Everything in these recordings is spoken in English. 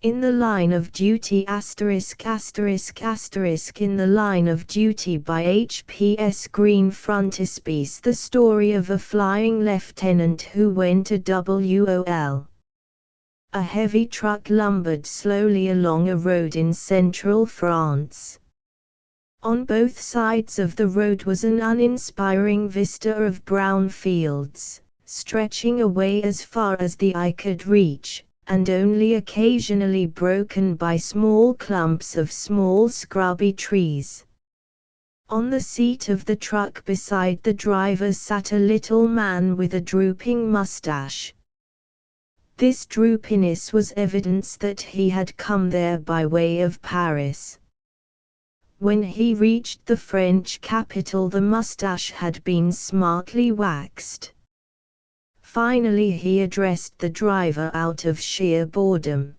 In the line of duty ******, in the line of duty by H.P.S. Greene frontispiece the story of a flying lieutenant who went to WOL. A heavy truck lumbered slowly along a road in central France. On both sides of the road was an uninspiring vista of brown fields, stretching away as far as the eye could reach, and only occasionally broken by small clumps of small scrubby trees. On the seat of the truck beside the driver sat a little man with a drooping mustache. This droopiness was evidence that he had come there by way of Paris. When he reached the French capital, the mustache had been smartly waxed. Finally he addressed the driver out of sheer boredom.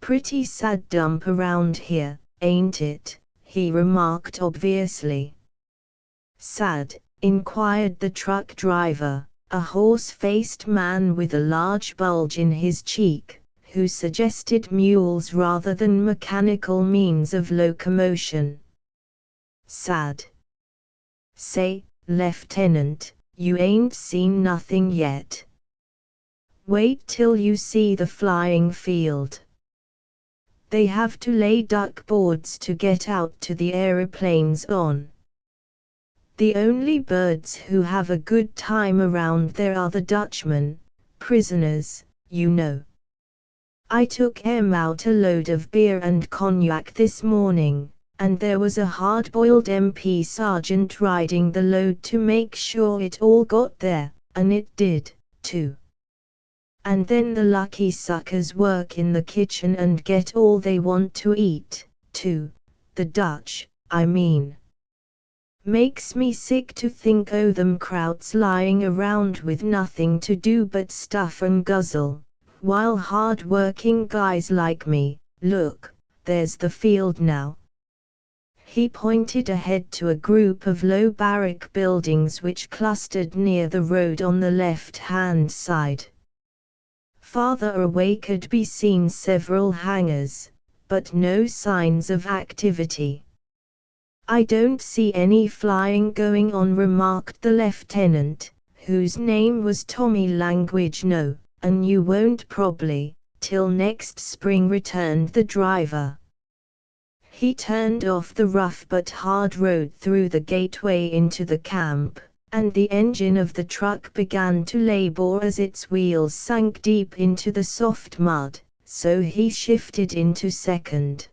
"Pretty sad dump around here, ain't it?" he remarked obviously. "Sad?" inquired the truck driver, a horse-faced man with a large bulge in his cheek, who suggested mules rather than mechanical means of locomotion. "Sad? Say, Lieutenant, you ain't seen nothing yet. Wait till you see the flying field. They have to lay duck boards to get out to the aeroplanes on. The only birds who have a good time around there are the Dutchmen, prisoners, you know. I took 'em out a load of beer and cognac this morning, and there was a hard-boiled MP sergeant riding the load to make sure it all got there, and it did, too. And then the lucky suckers work in the kitchen and get all they want to eat, too, the Dutch, I mean. Makes me sick to think o' them krauts lying around with nothing to do but stuff and guzzle, while hard-working guys like me, look, there's the field now." He pointed ahead to a group of low barrack buildings which clustered near the road on the left-hand side. Farther away could be seen several hangars, but no signs of activity. "I don't see any flying going on," remarked the lieutenant, whose name was Tommy Language. "No, and you won't probably, till next spring," returned the driver. He turned off the rough but hard road through the gateway into the camp, and the engine of the truck began to labor as its wheels sank deep into the soft mud, so he shifted into second.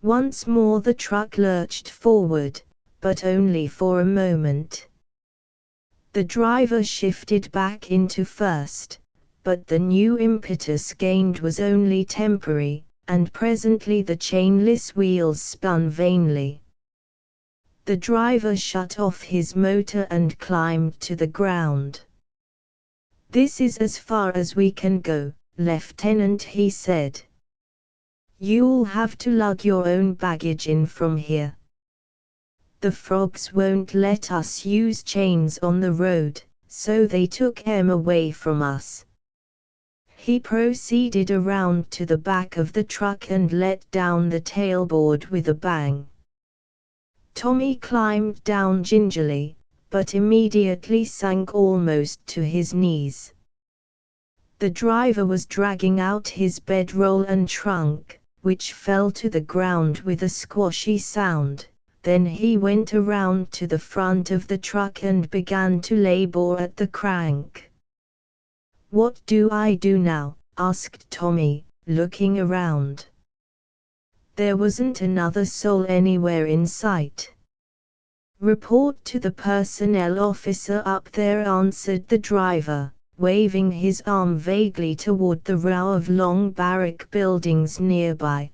Once more the truck lurched forward, but only for a moment. The driver shifted back into first, but the new impetus gained was only temporary, and presently the chainless wheels spun vainly. The driver shut off his motor and climbed to the ground. "This is as far as we can go, Lieutenant," he said. "You'll have to lug your own baggage in from here. The frogs won't let us use chains on the road, so they took 'em away from us." He proceeded around to the back of the truck and let down the tailboard with a bang. Tommy climbed down gingerly, but immediately sank almost to his knees. The driver was dragging out his bedroll and trunk, which fell to the ground with a squashy sound. Then he went around to the front of the truck and began to labor at the crank. "What do I do now?" asked Tommy, looking around. There wasn't another soul anywhere in sight. "Report to the personnel officer up there," answered the driver, waving his arm vaguely toward the row of long barrack buildings nearby.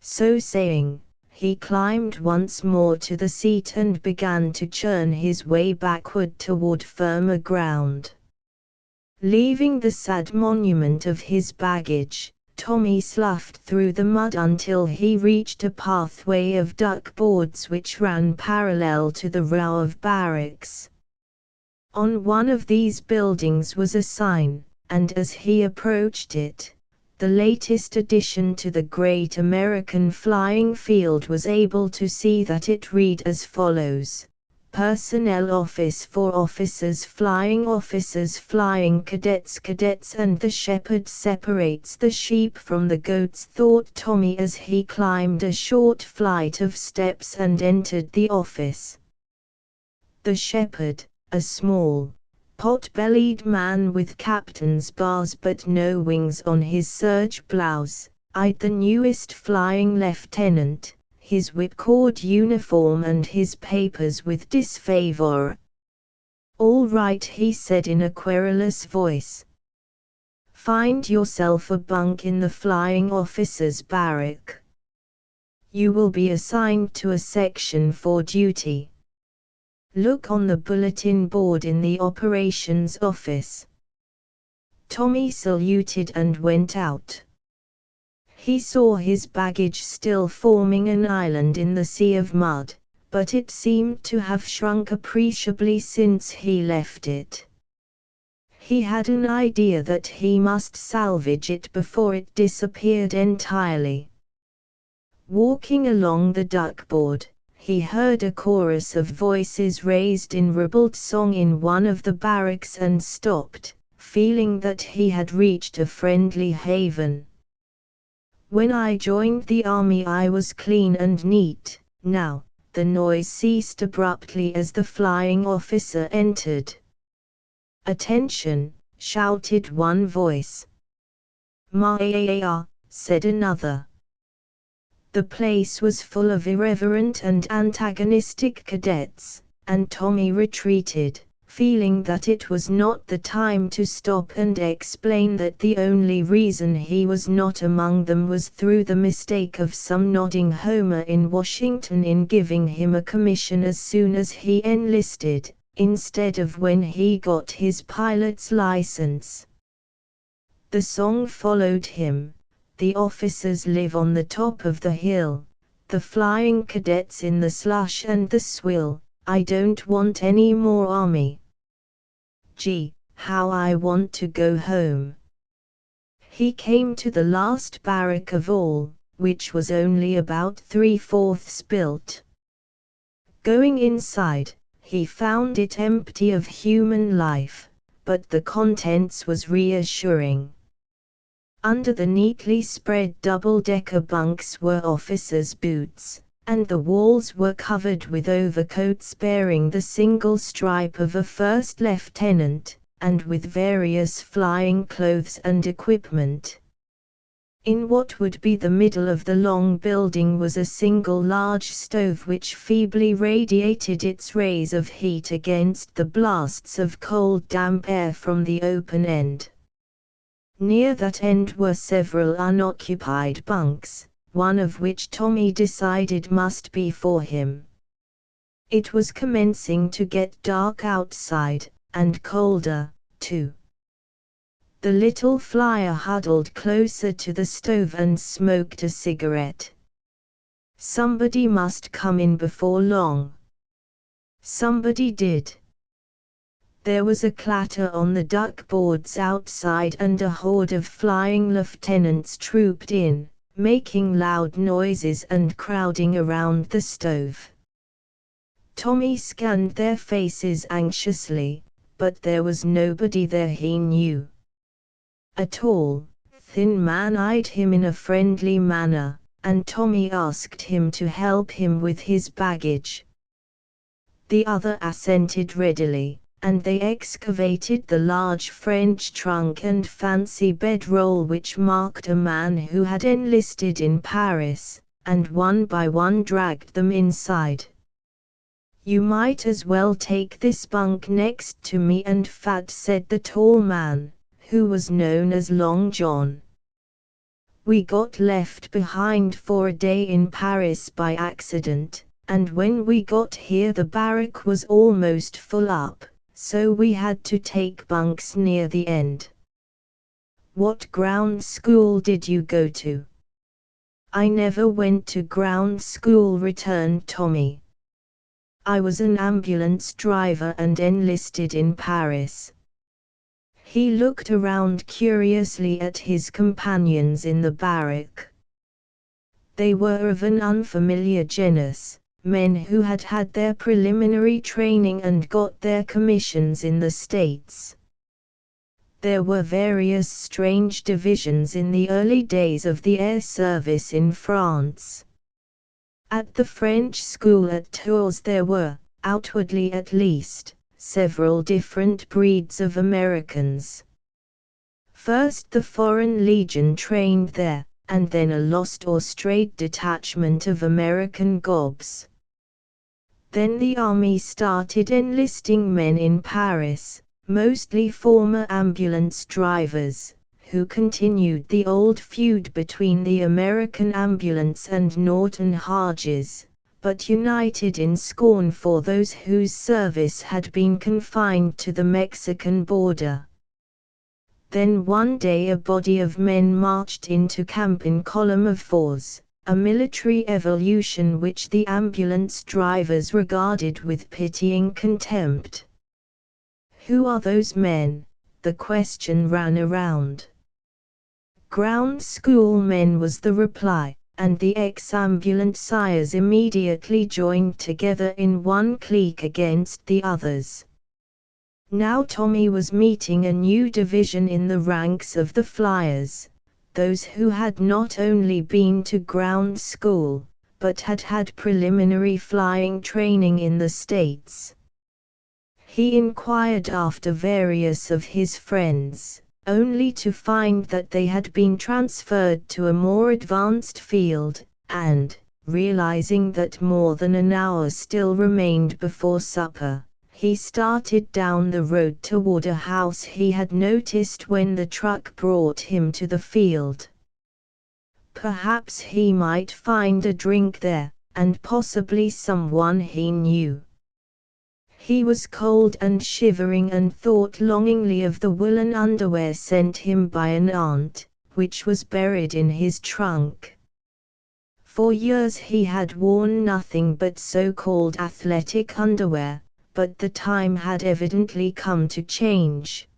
So saying, he climbed once more to the seat and began to churn his way backward toward firmer ground. Leaving the sad monument of his baggage, Tommy sloughed through the mud until he reached a pathway of duck boards which ran parallel to the row of barracks. On one of these buildings was a sign, and as he approached it, the latest addition to the great American flying field, was able to see that it read as follows: Personnel Office for Officers, Flying Cadets, and the shepherd separates the sheep from the goats, thought Tommy as he climbed a short flight of steps and entered the office. The shepherd, a small, pot-bellied man with captain's bars but no wings on his serge blouse, eyed the newest flying lieutenant, his whipcord uniform and his papers with disfavor. "All right," he said in a querulous voice. "Find yourself a bunk in the flying officers' barrack. You will be assigned to a section for duty. Look on the bulletin board in the operations office." Tommy saluted and went out. He saw his baggage still forming an island in the sea of mud, but it seemed to have shrunk appreciably since he left it. He had an idea that he must salvage it before it disappeared entirely. Walking along the duckboard, he heard a chorus of voices raised in ribald song in one of the barracks and stopped, feeling that he had reached a friendly haven. "When I joined the army I was clean and neat." Now, the noise ceased abruptly as the flying officer entered. "Attention!" shouted one voice. "Ma-ya-ya," said another. The place was full of irreverent and antagonistic cadets, and Tommy retreated, feeling that it was not the time to stop and explain that the only reason he was not among them was through the mistake of some nodding homer in Washington in giving him a commission as soon as he enlisted, instead of when he got his pilot's license. The song followed him. The officers live on the top of the hill, the flying cadets in the slush and the swill. I don't want any more army. Gee, how I want to go home." He came to the last barrack of all, which was only about 3/4 built. Going inside, he found it empty of human life, but the contents was reassuring. Under the neatly spread double-decker bunks were officers' boots, and the walls were covered with overcoats bearing the single stripe of a first lieutenant, and with various flying clothes and equipment. In what would be the middle of the long building was a single large stove which feebly radiated its rays of heat against the blasts of cold damp air from the open end. Near that end were several unoccupied bunks, one of which Tommy decided must be for him. It was commencing to get dark outside, and colder, too. The little flyer huddled closer to the stove and smoked a cigarette. Somebody must come in before long. Somebody did. There was a clatter on the duckboards outside and a horde of flying lieutenants trooped in, making loud noises and crowding around the stove. Tommy scanned their faces anxiously, but there was nobody there he knew. A tall, thin man eyed him in a friendly manner, and Tommy asked him to help him with his baggage. The other assented readily, and they excavated the large French trunk and fancy bedroll which marked a man who had enlisted in Paris, and one by one dragged them inside. "You might as well take this bunk next to me and Fat," said the tall man, who was known as Long John. "We got left behind for a day in Paris by accident, and when we got here the barrack was almost full up, so we had to take bunks near the end." "What ground school did you go to?" "I never went to ground school," returned Tommy. "I was an ambulance driver and enlisted in Paris." He looked around curiously at his companions in the barrack. They were of an unfamiliar genus, men who had had their preliminary training and got their commissions in the States. There were various strange divisions in the early days of the air service in France. At the French school at Tours there were, outwardly at least, several different breeds of Americans. First the Foreign Legion trained there, and then a lost or strayed detachment of American gobs. Then the army started enlisting men in Paris, mostly former ambulance drivers, who continued the old feud between the American ambulance and Norton Hodges, but united in scorn for those whose service had been confined to the Mexican border. Then one day a body of men marched into camp in column of fours, a military evolution which the ambulance drivers regarded with pitying contempt. Who are those men? The question ran around. Ground school men was the reply, and the ex-ambulanciers immediately joined together in one clique against the others. Now Tommy was meeting a new division in the ranks of the flyers, those who had not only been to ground school, but had had preliminary flying training in the States. He inquired after various of his friends, only to find that they had been transferred to a more advanced field, and, realizing that more than an hour still remained before supper, he started down the road toward a house he had noticed when the truck brought him to the field. Perhaps he might find a drink there, and possibly someone he knew. He was cold and shivering and thought longingly of the woolen underwear sent him by an aunt, which was buried in his trunk. For years he had worn nothing but so-called athletic underwear, but the time had evidently come to change.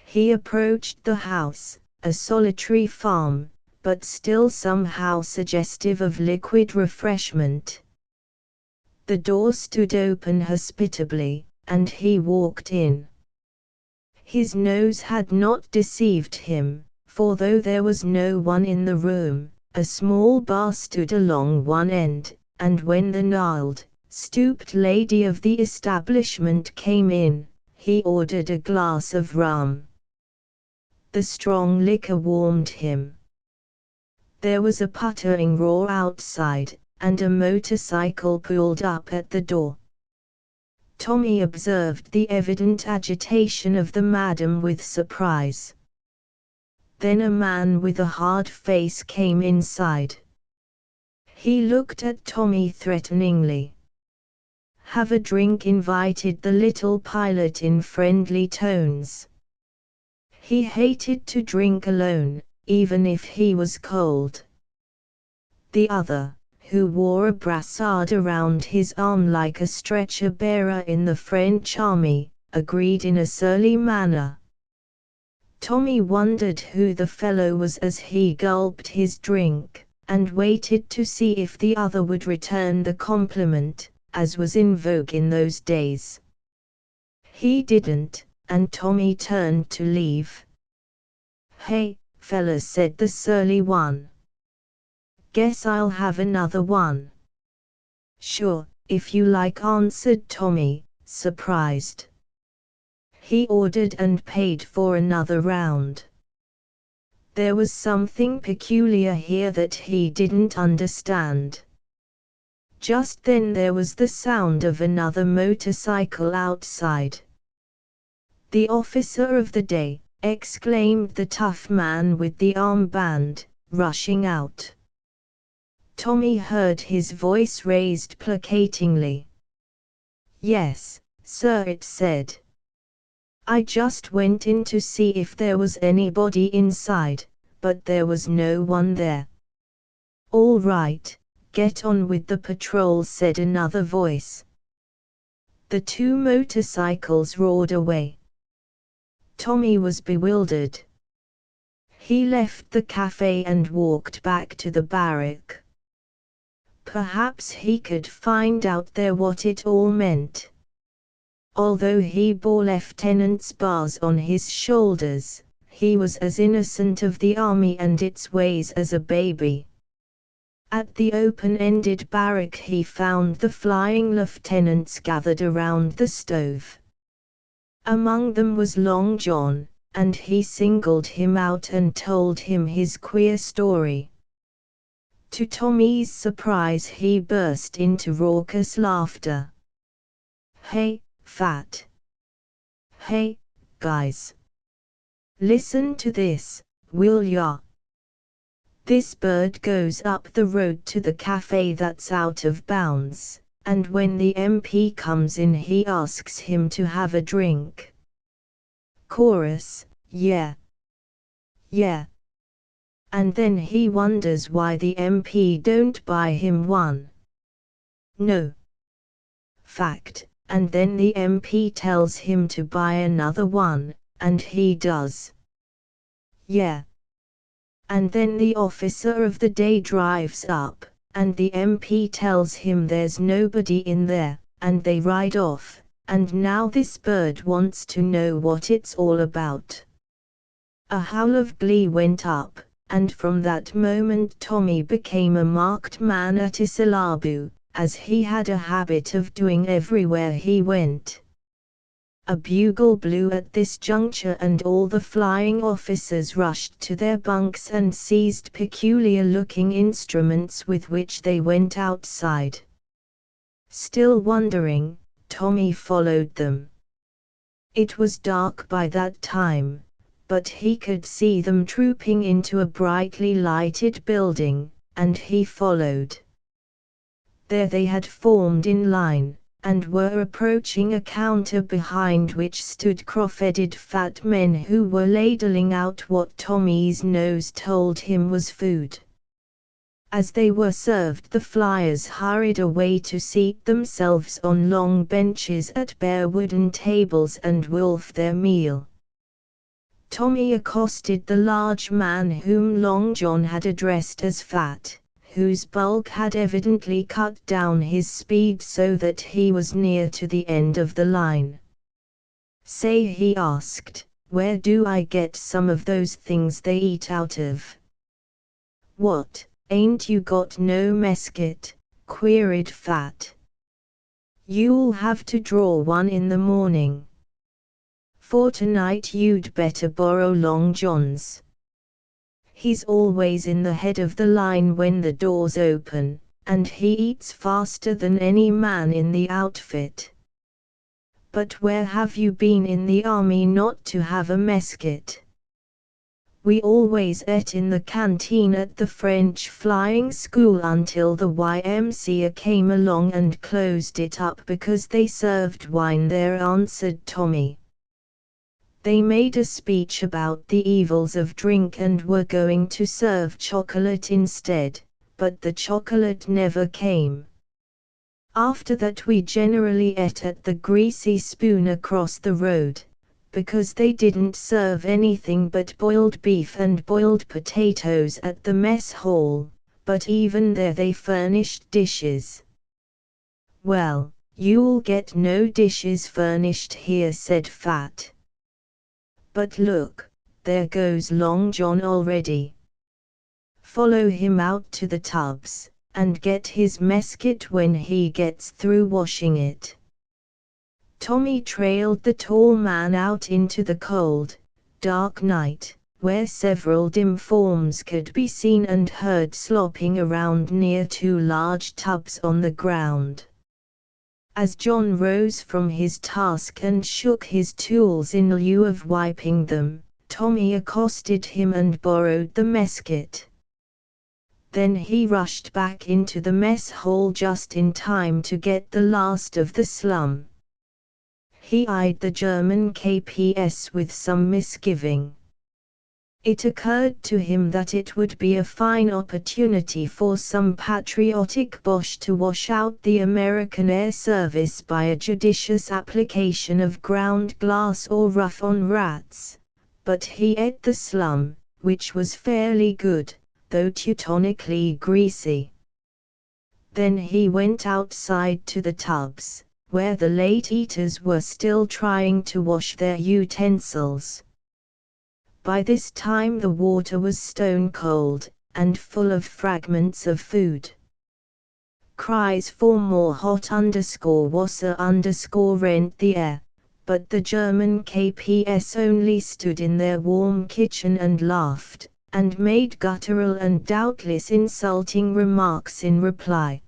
He approached the house, a solitary farm, but still somehow suggestive of liquid refreshment. The door stood open hospitably, and he walked in. His nose had not deceived him, for though there was no one in the room, a small bar stood along one end, and when the gnarled, stooped lady of the establishment came in, he ordered a glass of rum. The strong liquor warmed him. There was a puttering roar outside, and a motorcycle pulled up at the door. Tommy observed the evident agitation of the madam with surprise. Then a man with a hard face came inside. He looked at Tommy threateningly. "Have a drink," invited the little pilot in friendly tones. He hated to drink alone, even if he was cold. The other, who wore a brassard around his arm like a stretcher-bearer in the French army, agreed in a surly manner. Tommy wondered who the fellow was as he gulped his drink, and waited to see if the other would return the compliment, as was in vogue in those days. He didn't, and Tommy turned to leave. "Hey, fella," said the surly one. "Guess I'll have another one." "Sure, if you like," answered Tommy, surprised. He ordered and paid for another round. There was something peculiar here that he didn't understand. Just then there was the sound of another motorcycle outside. "The officer of the day," exclaimed the tough man with the armband, rushing out. Tommy heard his voice raised placatingly. "Yes, sir," it said. "I just went in to see if there was anybody inside, but there was no one there." "All right, get on with the patrol," said another voice. The two motorcycles roared away. Tommy was bewildered. He left the cafe and walked back to the barrack. Perhaps he could find out there what it all meant. Although he bore lieutenant's bars on his shoulders, he was as innocent of the army and its ways as a baby. At the open-ended barrack he found the flying lieutenants gathered around the stove. Among them was Long John, and he singled him out and told him his queer story. To Tommy's surprise he burst into raucous laughter. "Hey, Fat. Hey, guys. Listen to this, will ya? This bird goes up the road to the cafe that's out of bounds, and when the MP comes in he asks him to have a drink." Chorus, "Yeah. Yeah." And then he wonders why the MP don't buy him one. No. Fact, and then the MP tells him to buy another one, and he does. Yeah. And then the officer of the day drives up, and the MP tells him there's nobody in there, and they ride off, and now this bird wants to know what it's all about. A howl of glee went up, and from that moment Tommy became a marked man at Isilabu, as he had a habit of doing everywhere he went. A bugle blew at this juncture and all the flying officers rushed to their bunks and seized peculiar-looking instruments with which they went outside. Still wondering, Tommy followed them. It was dark by that time, but he could see them trooping into a brightly lighted building, and he followed. There they had formed in line, and were approaching a counter behind which stood cross-headed fat men who were ladling out what Tommy's nose told him was food. As they were served, the flyers hurried away to seat themselves on long benches at bare wooden tables and wolf their meal. Tommy accosted the large man whom Long John had addressed as Fat, whose bulk had evidently cut down his speed so that he was near to the end of the line. "Say," he asked, "where do I get some of those things they eat out of?" "What, ain't you got no mesket?" queried Fat. "You'll have to draw one in the morning. For tonight you'd better borrow Long John's. He's always in the head of the line when the doors open, and he eats faster than any man in the outfit." "But where have you been in the army not to have a mesket?" "We always ate in the canteen at the French flying school until the YMCA came along and closed it up because they served wine there," answered Tommy. "They made a speech about the evils of drink and were going to serve chocolate instead, but the chocolate never came. After that we generally ate at the Greasy Spoon across the road, because they didn't serve anything but boiled beef and boiled potatoes at the mess hall, but even there they furnished dishes." "Well, you'll get no dishes furnished here," said Fat. "But look, there goes Long John already. Follow him out to the tubs, and get his mesket when he gets through washing it." Tommy trailed the tall man out into the cold, dark night, where several dim forms could be seen and heard slopping around near two large tubs on the ground. As John rose from his task and shook his tools in lieu of wiping them, Tommy accosted him and borrowed the mesket. Then he rushed back into the mess hall just in time to get the last of the slum. He eyed the German KPS with some misgiving. It occurred to him that it would be a fine opportunity for some patriotic Boche to wash out the American Air Service by a judicious application of ground glass or rough on rats, but he ate the slum, which was fairly good, though teutonically greasy. Then he went outside to the tubs, where the late eaters were still trying to wash their utensils. By this time the water was stone cold, and full of fragments of food. Cries for more hot Wasser rent the air, but the German KPS only stood in their warm kitchen and laughed, and made guttural and doubtless insulting remarks in reply.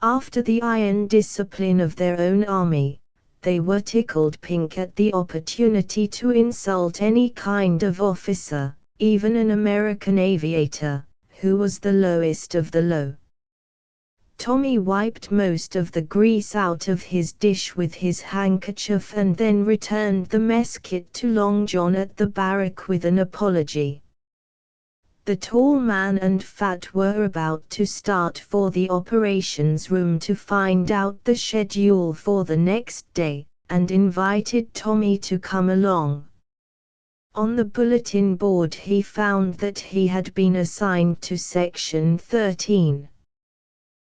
After the iron discipline of their own army, they were tickled pink at the opportunity to insult any kind of officer, even an American aviator, who was the lowest of the low. Tommy wiped most of the grease out of his dish with his handkerchief and then returned the mess kit to Long John at the barrack with an apology. The tall man and Fat were about to start for the operations room to find out the schedule for the next day, and invited Tommy to come along. On the bulletin board he found that he had been assigned to Section 13.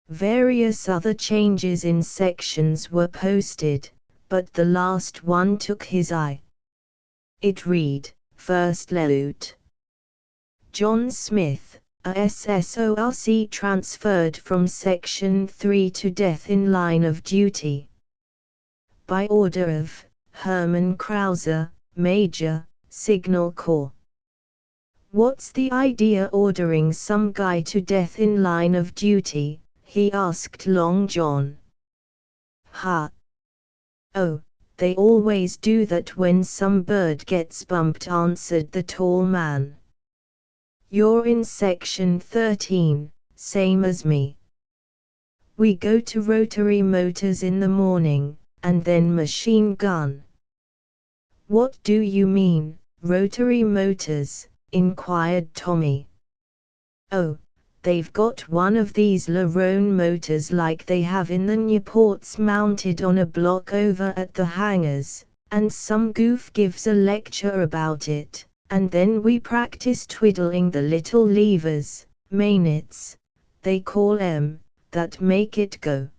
Various other changes in sections were posted, but the last one took his eye. It read, First Lieutenant John Smith, a SSORC transferred from Section 3 to death in line of duty. By order of Herman Krauser, Major, Signal Corps. What's the idea ordering some guy to death in line of duty? He asked Long John. Ha! Oh, they always do that when some bird gets bumped, answered the tall man. You're in Section 13, same as me. We go to rotary motors in the morning, and then machine gun. What do you mean, rotary motors? Inquired Tommy. Oh, they've got one of these Lerone motors like they have in the Nieuports mounted on a block over at the hangars, and some goof gives a lecture about it. And then we practice twiddling the little levers, magnets, they call 'em, that make it go.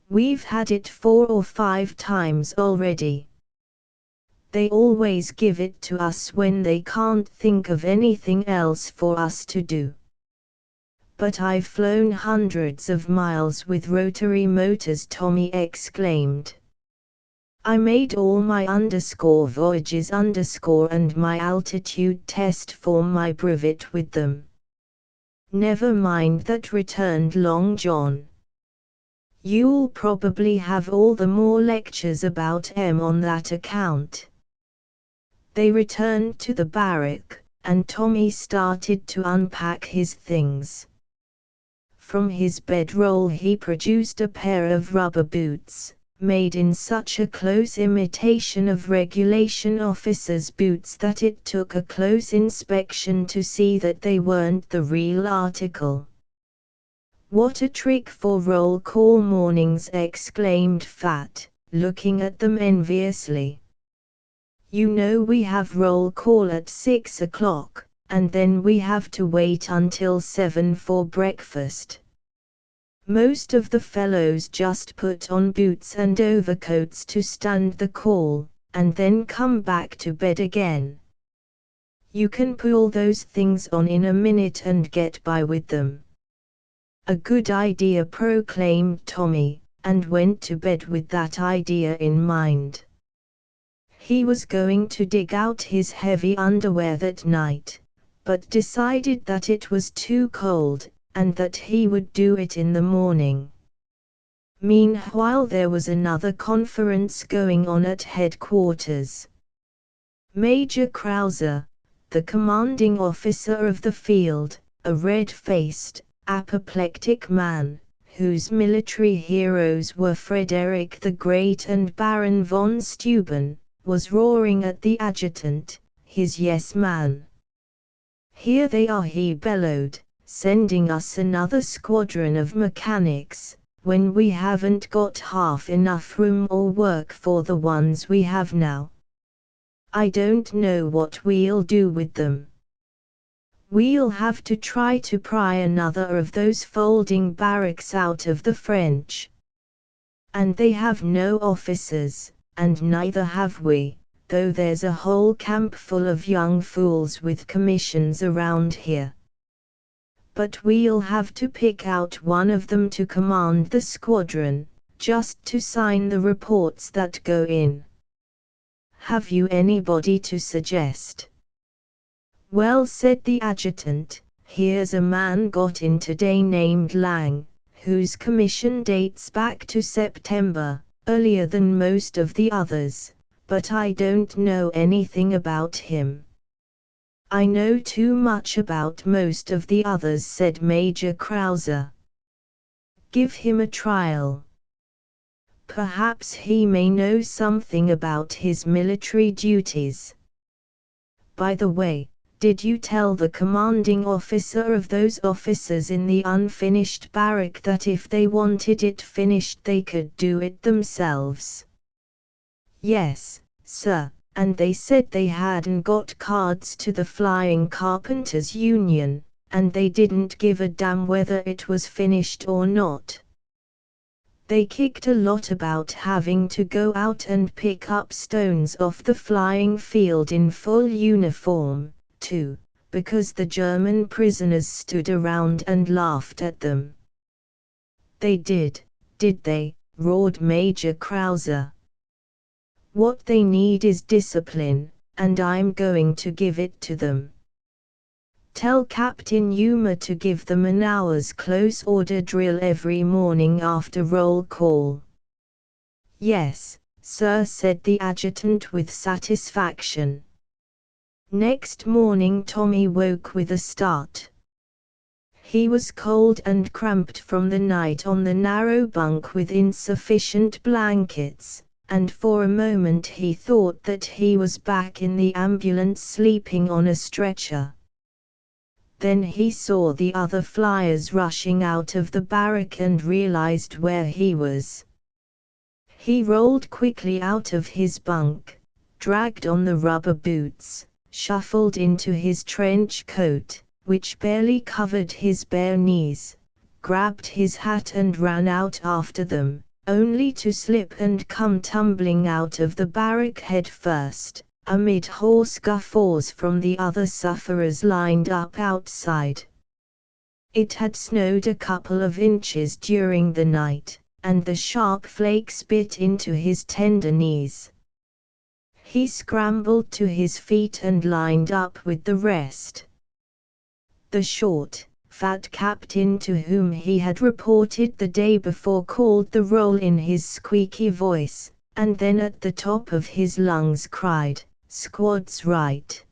We've had it 4 or 5 times already. They always give it to us when they can't think of anything else for us to do. But I've flown hundreds of miles with rotary motors, Tommy exclaimed. I made all my voyages and my altitude test for my brevet with them. Never mind that, returned Long John. You'll probably have all the more lectures about 'em on that account. They returned to the barrack, and Tommy started to unpack his things. From his bedroll he produced a pair of rubber boots, made in such a close imitation of regulation officers' boots that it took a close inspection to see that they weren't the real article. What a trick for roll call mornings, exclaimed Fat, looking at them enviously. You know we have roll call at 6 o'clock, and then we have to wait until 7 for breakfast. Most of the fellows just put on boots and overcoats to stand the call, and then come back to bed again. You can pull those things on in a minute and get by with them. A good idea, proclaimed Tommy, and went to bed with that idea in mind. He was going to dig out his heavy underwear that night, but decided that it was too cold, and that he would do it in the morning. Meanwhile there was another conference going on at headquarters. Major Krauser, the commanding officer of the field, a red-faced, apoplectic man, whose military heroes were Frederick the Great and Baron von Steuben, was roaring at the adjutant. his yes man. Here they are, he bellowed, sending us another squadron of mechanics, when we haven't got half enough room or work for the ones we have now. I don't know what we'll do with them. We'll have to try to pry another of those folding barracks out of the French. And they have no officers, and neither have we, though there's a whole camp full of young fools with commissions around here. But we'll have to pick out one of them to command the squadron, just to sign the reports that go in. Have you anybody to suggest? Well, said the adjutant, here's a man got in today named Lang, whose commission dates back to September, earlier than most of the others, but I don't know anything about him. I know too much about most of the others, said Major Krauser. Give him a trial. Perhaps he may know something about his military duties. By the way, did you tell the commanding officer of those officers in the unfinished barrack that if they wanted it finished they could do it themselves? Yes, sir. And they said they hadn't got cards to the Flying Carpenters Union, and they didn't give a damn whether it was finished or not. They kicked a lot about having to go out and pick up stones off the flying field in full uniform, too, because the German prisoners stood around and laughed at them. They did they? Roared Major Krauser. What they need is discipline, and I'm going to give it to them. Tell Captain Yuma to give them an hour's close order drill every morning after roll call. Yes, sir, said the adjutant with satisfaction. Next morning Tommy woke with a start. He was cold and cramped from the night on the narrow bunk with insufficient blankets, and for a moment he thought that he was back in the ambulance sleeping on a stretcher. Then he saw the other flyers rushing out of the barrack and realized where he was. He rolled quickly out of his bunk, dragged on the rubber boots, shuffled into his trench coat, which barely covered his bare knees, grabbed his hat and ran out after them, only to slip and come tumbling out of the barrack head first, amid hoarse guffaws from the other sufferers lined up outside. It had snowed a couple of inches during the night, and the sharp flakes bit into his tender knees. He scrambled to his feet and lined up with the rest. The short, fat captain to whom he had reported the day before called the roll in his squeaky voice, and then at the top of his lungs cried, "Squad's right."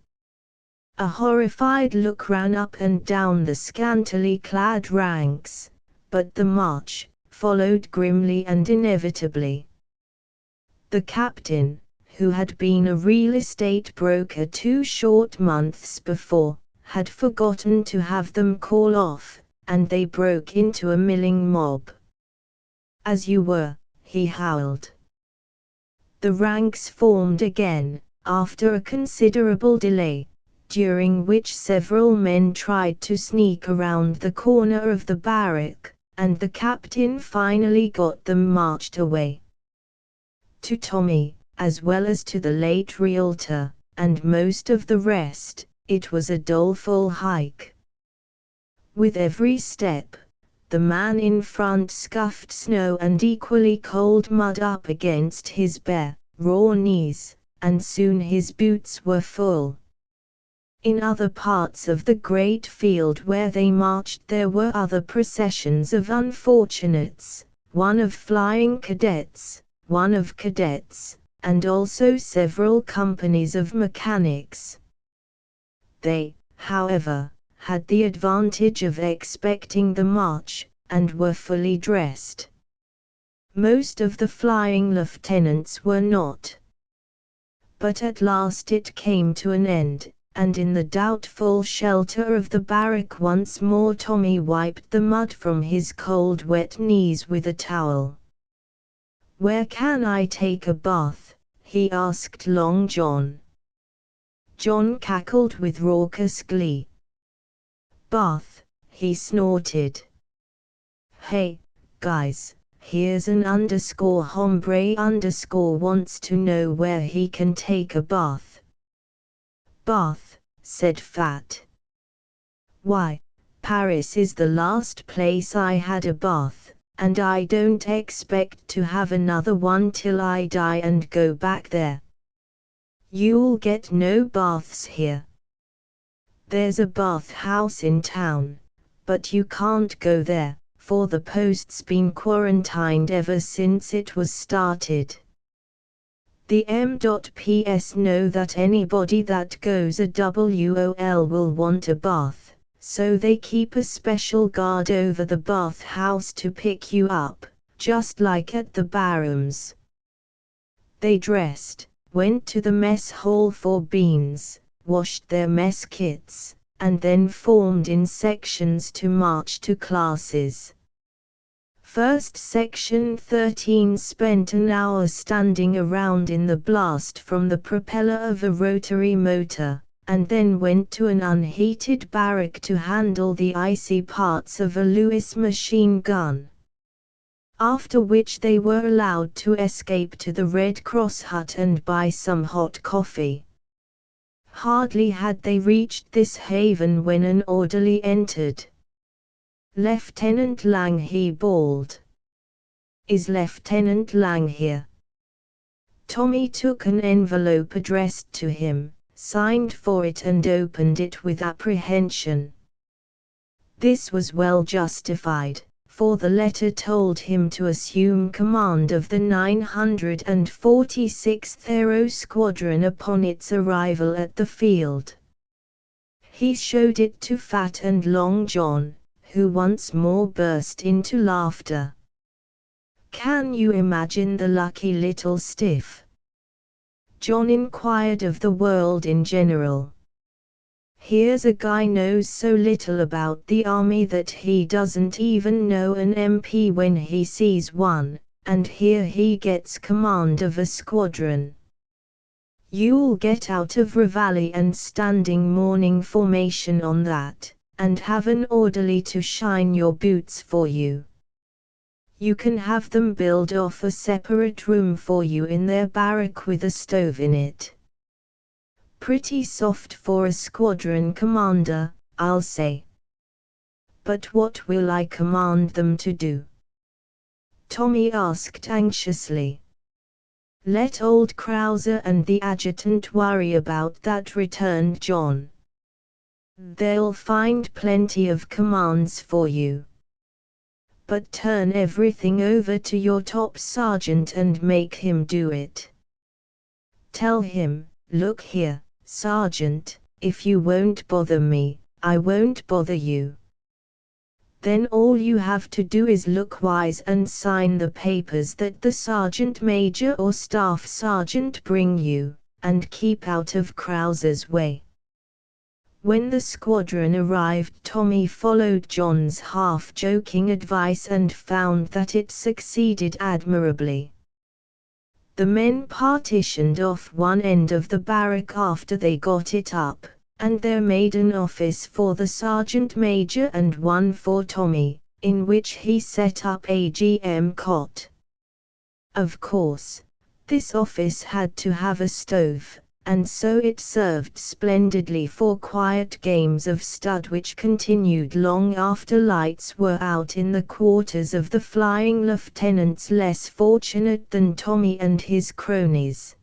A horrified look ran up and down the scantily clad ranks, but the march followed grimly and inevitably. The captain, who had been a real estate broker 2 short months before, had forgotten to have them call off, and they broke into a milling mob. "As you were," he howled. The ranks formed again, after a considerable delay, during which several men tried to sneak around the corner of the barrack, and the captain finally got them marched away. To Tommy, as well as to the late realtor, and most of the rest, it was a doleful hike. With every step, the man in front scuffed snow and equally cold mud up against his bare, raw knees, and soon his boots were full. In other parts of the great field where they marched there were other processions of unfortunates, one of flying cadets, one of cadets, and also several companies of mechanics. They, however, had the advantage of expecting the march, and were fully dressed. Most of the flying lieutenants were not. But at last it came to an end, and in the doubtful shelter of the barrack once more Tommy wiped the mud from his cold wet knees with a towel. "Where can I take a bath?" he asked Long John. John cackled with raucous glee. "Bath," he snorted. "Hey, guys, here's an _hombre_ wants to know where he can take a bath." "Bath," said Fat. "Why, Paris is the last place I had a bath, and I don't expect to have another one till I die and go back there. You'll get no baths here. There's a bath house in town, but you can't go there, for the post's been quarantined ever since it was started. The M.Ps know that anybody that goes a WOL will want a bath, so they keep a special guard over the bath house to pick you up, just like at the barrooms." They dressed, went to the mess hall for beans, washed their mess kits, and then formed in sections to march to classes. First Section 13 spent an hour standing around in the blast from the propeller of a rotary motor, and then went to an unheated barrack to handle the icy parts of a Lewis machine gun. After which they were allowed to escape to the Red Cross hut and buy some hot coffee. Hardly had they reached this haven when an orderly entered. "Lieutenant Lang," he bawled. "Is Lieutenant Lang here?" Tommy took an envelope addressed to him, signed for it and opened it with apprehension. This was well justified, for the letter told him to assume command of the 946th Aero Squadron upon its arrival at the field. He showed it to Fat and Long John, who once more burst into laughter. "Can you imagine the lucky little stiff?" John inquired of the world in general. "Here's a guy knows so little about the army that he doesn't even know an MP when he sees one, and here he gets command of a squadron. You'll get out of reveille and standing morning formation on that, and have an orderly to shine your boots for you. You can have them build off a separate room for you in their barrack with a stove in it. Pretty soft for a squadron commander, I'll say. But what will I command them to do?" Tommy asked anxiously. "Let old Krauser and the adjutant worry about that," returned John. "They'll find plenty of commands for you. But turn everything over to your top sergeant and make him do it. Tell him, 'Look here, Sergeant, if you won't bother me, I won't bother you.' Then all you have to do is look wise and sign the papers that the sergeant major or staff sergeant bring you, and keep out of Krauser's way." When the squadron arrived, Tommy followed John's half-joking advice and found that it succeeded admirably. The men partitioned off one end of the barrack after they got it up, and there made an office for the sergeant major and one for Tommy, in which he set up a GM cot. Of course, this office had to have a stove, and so it served splendidly for quiet games of stud which continued long after lights were out in the quarters of the flying lieutenants less fortunate than Tommy and his cronies.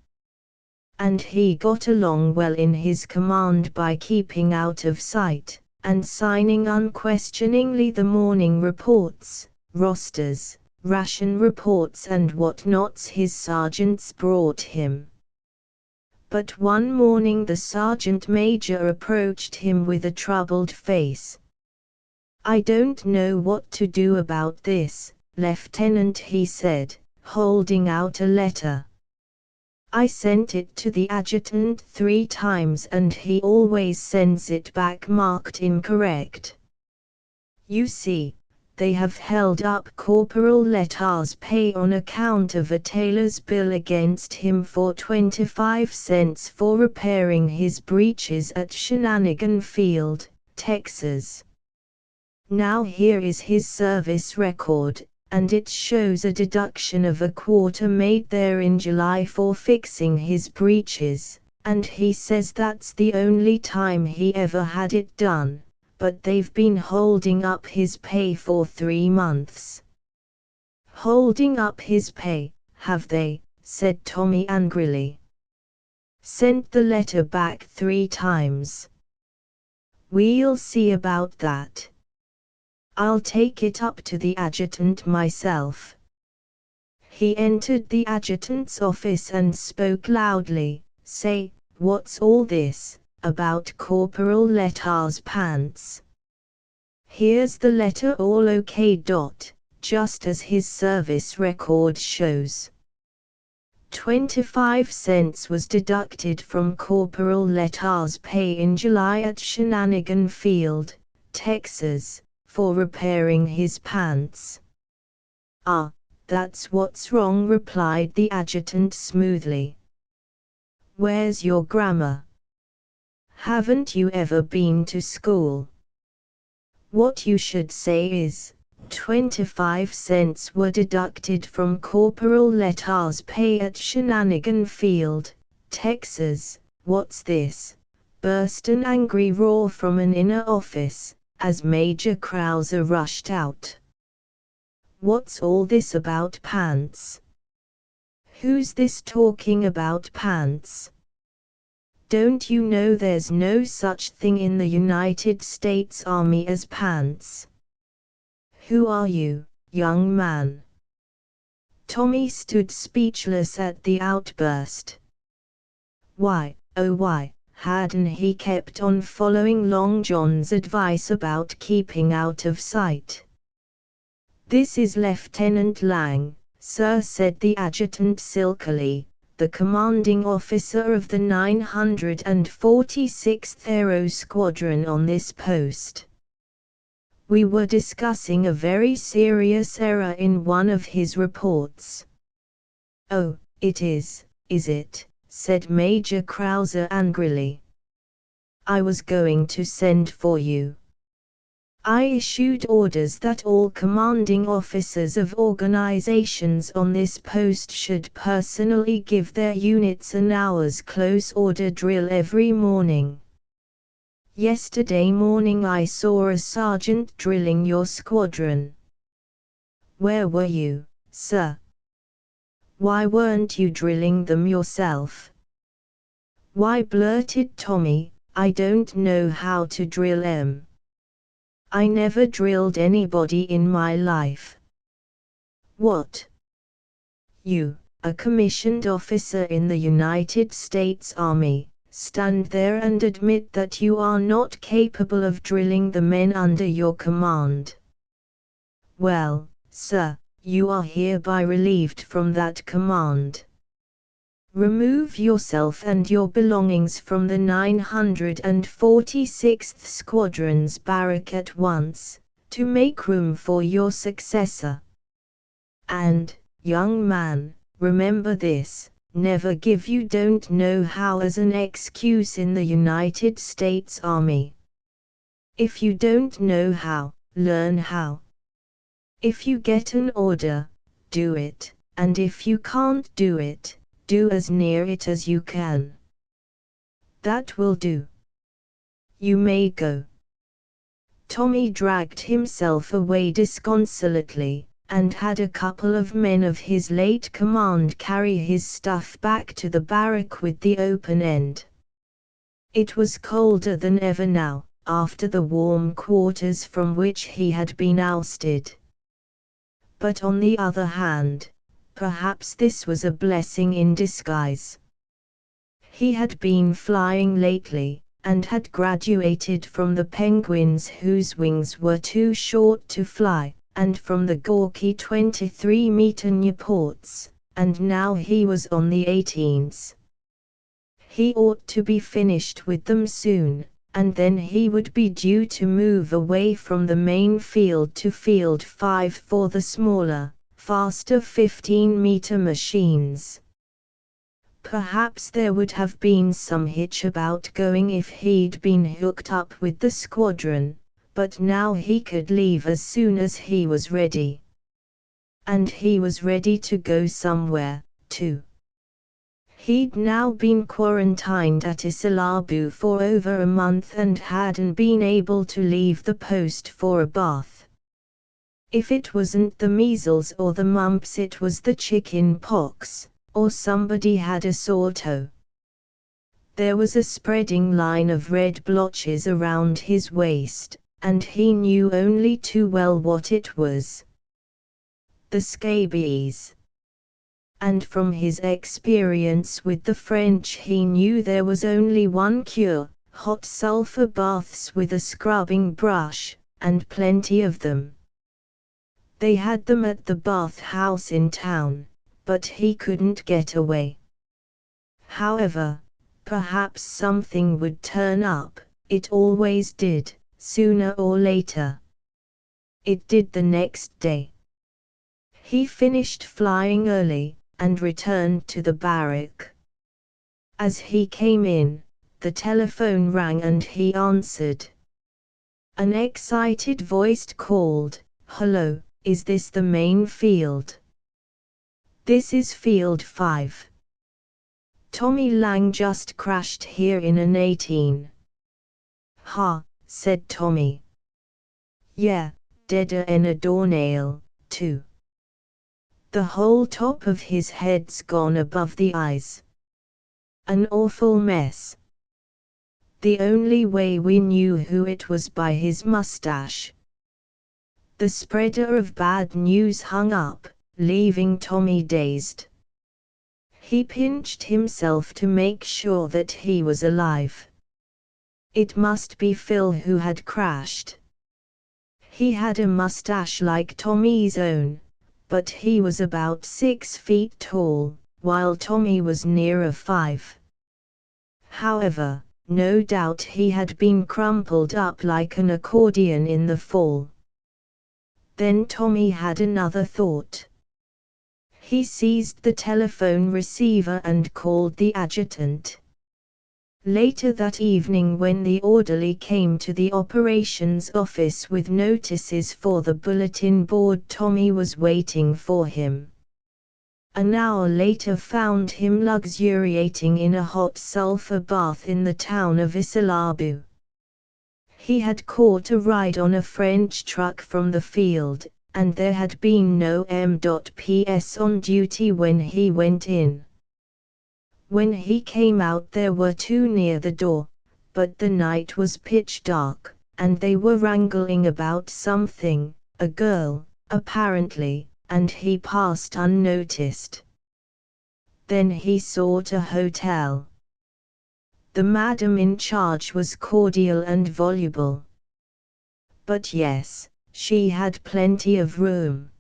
And he got along well in his command by keeping out of sight, and signing unquestioningly the morning reports, rosters, ration reports and what-nots his sergeants brought him. But one morning the sergeant major approached him with a troubled face. "I don't know what to do about this, Lieutenant," he said, holding out a letter. I sent it to the adjutant 3 times and he always sends it back marked incorrect. You see, they have held up Corporal Letard's pay on account of a tailor's bill against him for 25 cents for repairing his breeches at Shenanigan Field, Texas. Now here is his service record, and it shows a deduction of a quarter made there in July for fixing his breeches, and he says that's the only time he ever had it done. But they've been holding up his pay for 3 months. Holding up his pay, have they? Said Tommy angrily. Sent the letter back 3 times. We'll see about that. I'll take it up to the adjutant myself. He entered the adjutant's office and spoke loudly. Say, what's all this about Corporal Letard's pants? Here's the letter all okay. Just as his service record shows. 25 cents was deducted from Corporal Letard's pay in July at Shenanigan Field, Texas, for repairing his pants. Ah, that's what's wrong, replied the adjutant smoothly. Where's your grammar? Haven't you ever been to school? What you should say is, 25 cents were deducted from Corporal Letard's pay at Shenanigan Field, Texas. What's this? Burst an angry roar from an inner office, as Major Krauser rushed out. What's all this about pants? Who's this talking about pants? Don't you know there's no such thing in the United States Army as pants? Who are you, young man? Tommy stood speechless at the outburst. Why, oh why, hadn't he kept on following Long John's advice about keeping out of sight? This is Lieutenant Lang, sir, said the adjutant silkily, the commanding officer of the 946th Aero Squadron on this post. We were discussing a very serious error in one of his reports. Oh, it is it? Said Major Krauser angrily. I was going to send for you. I issued orders that all commanding officers of organizations on this post should personally give their units an hour's close order drill every morning. Yesterday morning I saw a sergeant drilling your squadron. Where were you, sir? Why weren't you drilling them yourself? Why, blurted Tommy, I don't know how to drill 'em. I never drilled anybody in my life. What? You, a commissioned officer in the United States Army, stand there and admit that you are not capable of drilling the men under your command. Well, sir, you are hereby relieved from that command. Remove yourself and your belongings from the 946th Squadron's barrack at once, to make room for your successor. And, young man, remember this, never give you don't know how as an excuse in the United States Army. If you don't know how, learn how. If you get an order, do it, and if you can't do it, do as near it as you can. That will do. You may go. Tommy dragged himself away disconsolately, and had a couple of men of his late command carry his stuff back to the barrack with the open end. It was colder than ever now, after the warm quarters from which he had been ousted. But on the other hand, perhaps this was a blessing in disguise. He had been flying lately, and had graduated from the penguins whose wings were too short to fly, and from the gawky 23-meter Nieuports, and now he was on the 18th. He ought to be finished with them soon, and then he would be due to move away from the main field to Field 5 for the smaller, faster 15-meter machines. Perhaps there would have been some hitch about going if he'd been hooked up with the squadron, but now he could leave as soon as he was ready. And he was ready to go somewhere, too. He'd now been quarantined at Isilabu for over a month and hadn't been able to leave the post for a bath. If it wasn't the measles or the mumps, it was the chicken pox, or somebody had a sore toe. There was a spreading line of red blotches around his waist, and he knew only too well what it was. The scabies. And from his experience with the French he knew there was only one cure: hot sulfur baths with a scrubbing brush, and plenty of them. They had them at the bath house in town, but he couldn't get away. However, perhaps something would turn up. It always did, sooner or later. It did the next day. He finished flying early, and returned to the barrack. As he came in, the telephone rang and he answered. An excited voice called, "Hello, is this the main field?" "This is Field 5. Tommy Lang just crashed here in an 18. "Ha," said Tommy. "Yeah, deader en a doornail, too. The whole top of his head's gone above the eyes. An awful mess. The only way we knew who it was by his mustache." The spreader of bad news hung up, leaving Tommy dazed. He pinched himself to make sure that he was alive. It must be Phil who had crashed. He had a mustache like Tommy's own, but he was about 6 feet tall, while Tommy was nearer 5. However, no doubt he had been crumpled up like an accordion in the fall. Then Tommy had another thought. He seized the telephone receiver and called the adjutant. Later that evening, when the orderly came to the operations office with notices for the bulletin board, Tommy was waiting for him. An hour later found him luxuriating in a hot sulfur bath in the town of Isilabu. He had caught a ride on a French truck from the field, and there had been no M.P.S. on duty when he went in. When he came out there were 2 near the door, but the night was pitch dark, and they were wrangling about something, a girl, apparently, and he passed unnoticed. Then he sought a hotel. The madam in charge was cordial and voluble. But yes, she had plenty of room.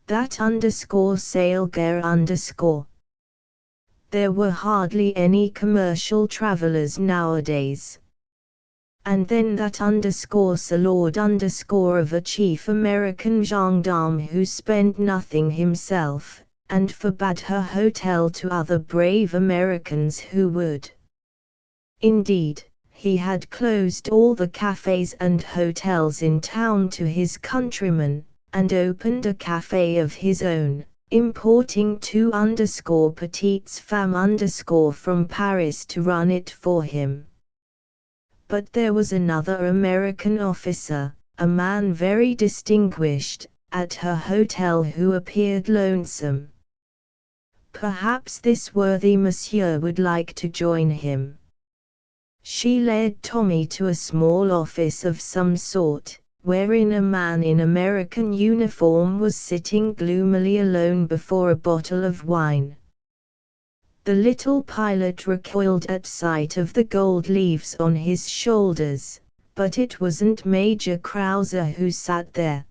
That _sale_. There were hardly any commercial travelers nowadays. And then that _salord_ of a chief American gendarme who spent nothing himself, and forbade her hotel to other brave Americans who would. Indeed, he had closed all the cafes and hotels in town to his countrymen, and opened a cafe of his own, importing 2 petites femmes from Paris to run it for him. But there was another American officer, a man very distinguished, at her hotel who appeared lonesome. Perhaps this worthy monsieur would like to join him. She led Tommy to a small office of some sort, wherein a man in American uniform was sitting gloomily alone before a bottle of wine. The little pilot recoiled at sight of the gold leaves on his shoulders, but it wasn't Major Krauser who sat there.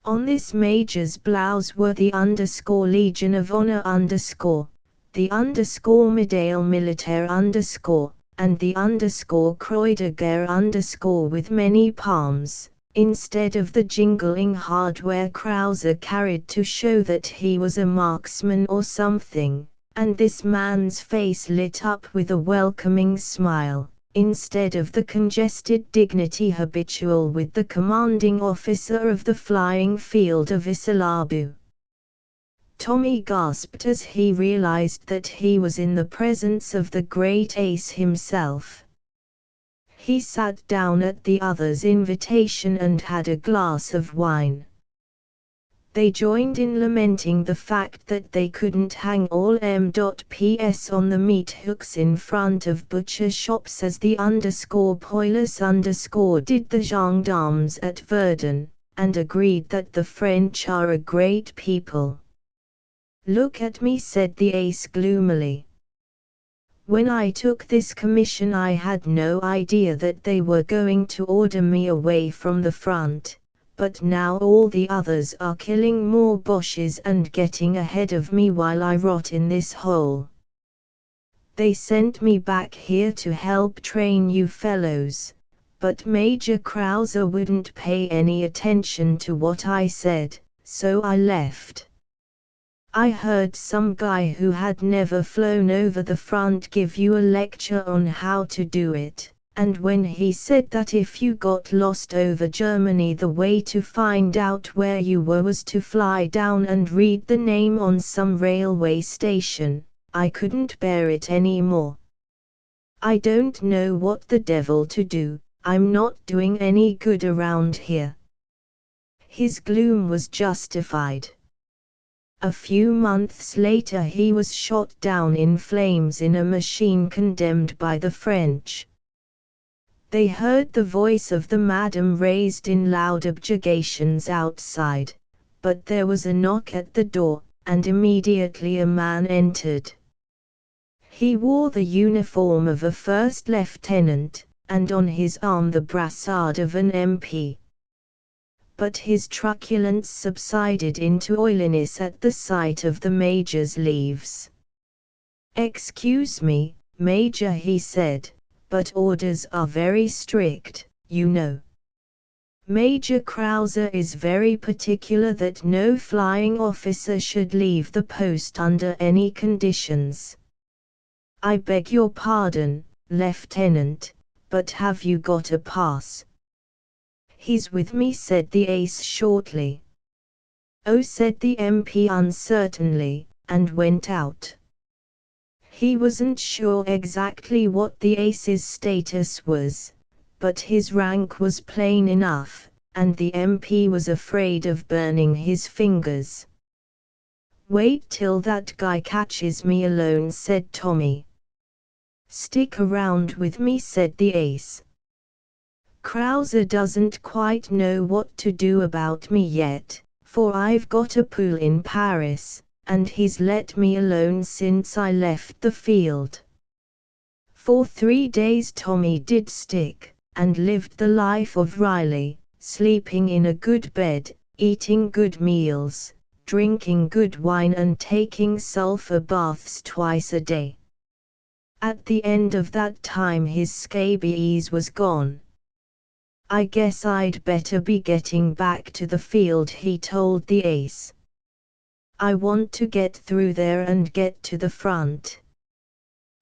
On this major's blouse were the _Legion of Honor _, the _Medaille Militaire _ and the _Croix de Guerre _ with many palms, instead of the jingling hardware Krauser carried to show that he was a marksman or something, and this man's face lit up with a welcoming smile, instead of the congested dignity habitual with the commanding officer of the flying field of Isalabu. Tommy gasped as he realized that he was in the presence of the great ace himself. He sat down at the other's invitation and had a glass of wine. They joined in lamenting the fact that they couldn't hang all M.Ps on the meat hooks in front of butcher shops as the _Poilus did the gendarmes at Verdun, and agreed that the French are a great people. "Look at me," said the ace gloomily. "When I took this commission I had no idea that they were going to order me away from the front, but now all the others are killing more Boches and getting ahead of me while I rot in this hole. They sent me back here to help train you fellows, but Major Krauser wouldn't pay any attention to what I said, so I left. I heard some guy who had never flown over the front give you a lecture on how to do it, and when he said that if you got lost over Germany the way to find out where you were was to fly down and read the name on some railway station, I couldn't bear it anymore. I don't know what the devil to do, I'm not doing any good around here." His gloom was justified. A few months later he was shot down in flames in a machine condemned by the French. They heard the voice of the madam raised in loud objurgations outside, but there was a knock at the door, and immediately a man entered. He wore the uniform of a first lieutenant, and on his arm the brassard of an MP. But his truculence subsided into oiliness at the sight of the major's leaves. "Excuse me, Major," he said, "but orders are very strict, you know. Major Krauser is very particular that no flying officer should leave the post under any conditions. I beg your pardon, Lieutenant, but have you got a pass?" "He's with me," said the ace shortly. "Oh," said the MP uncertainly, and went out. He wasn't sure exactly what the ace's status was, but his rank was plain enough, and the MP was afraid of burning his fingers. "Wait till that guy catches me alone," said Tommy. "Stick around with me," said the ace. "Krauser doesn't quite know what to do about me yet, for I've got a pool in Paris, and he's let me alone since I left the field." For 3 days Tommy did stick, and lived the life of Riley, sleeping in a good bed, eating good meals, drinking good wine and taking sulfur baths twice a day. At the end of that time his scabies was gone. "I guess I'd better be getting back to the field," he told the ace. "I want to get through there and get to the front.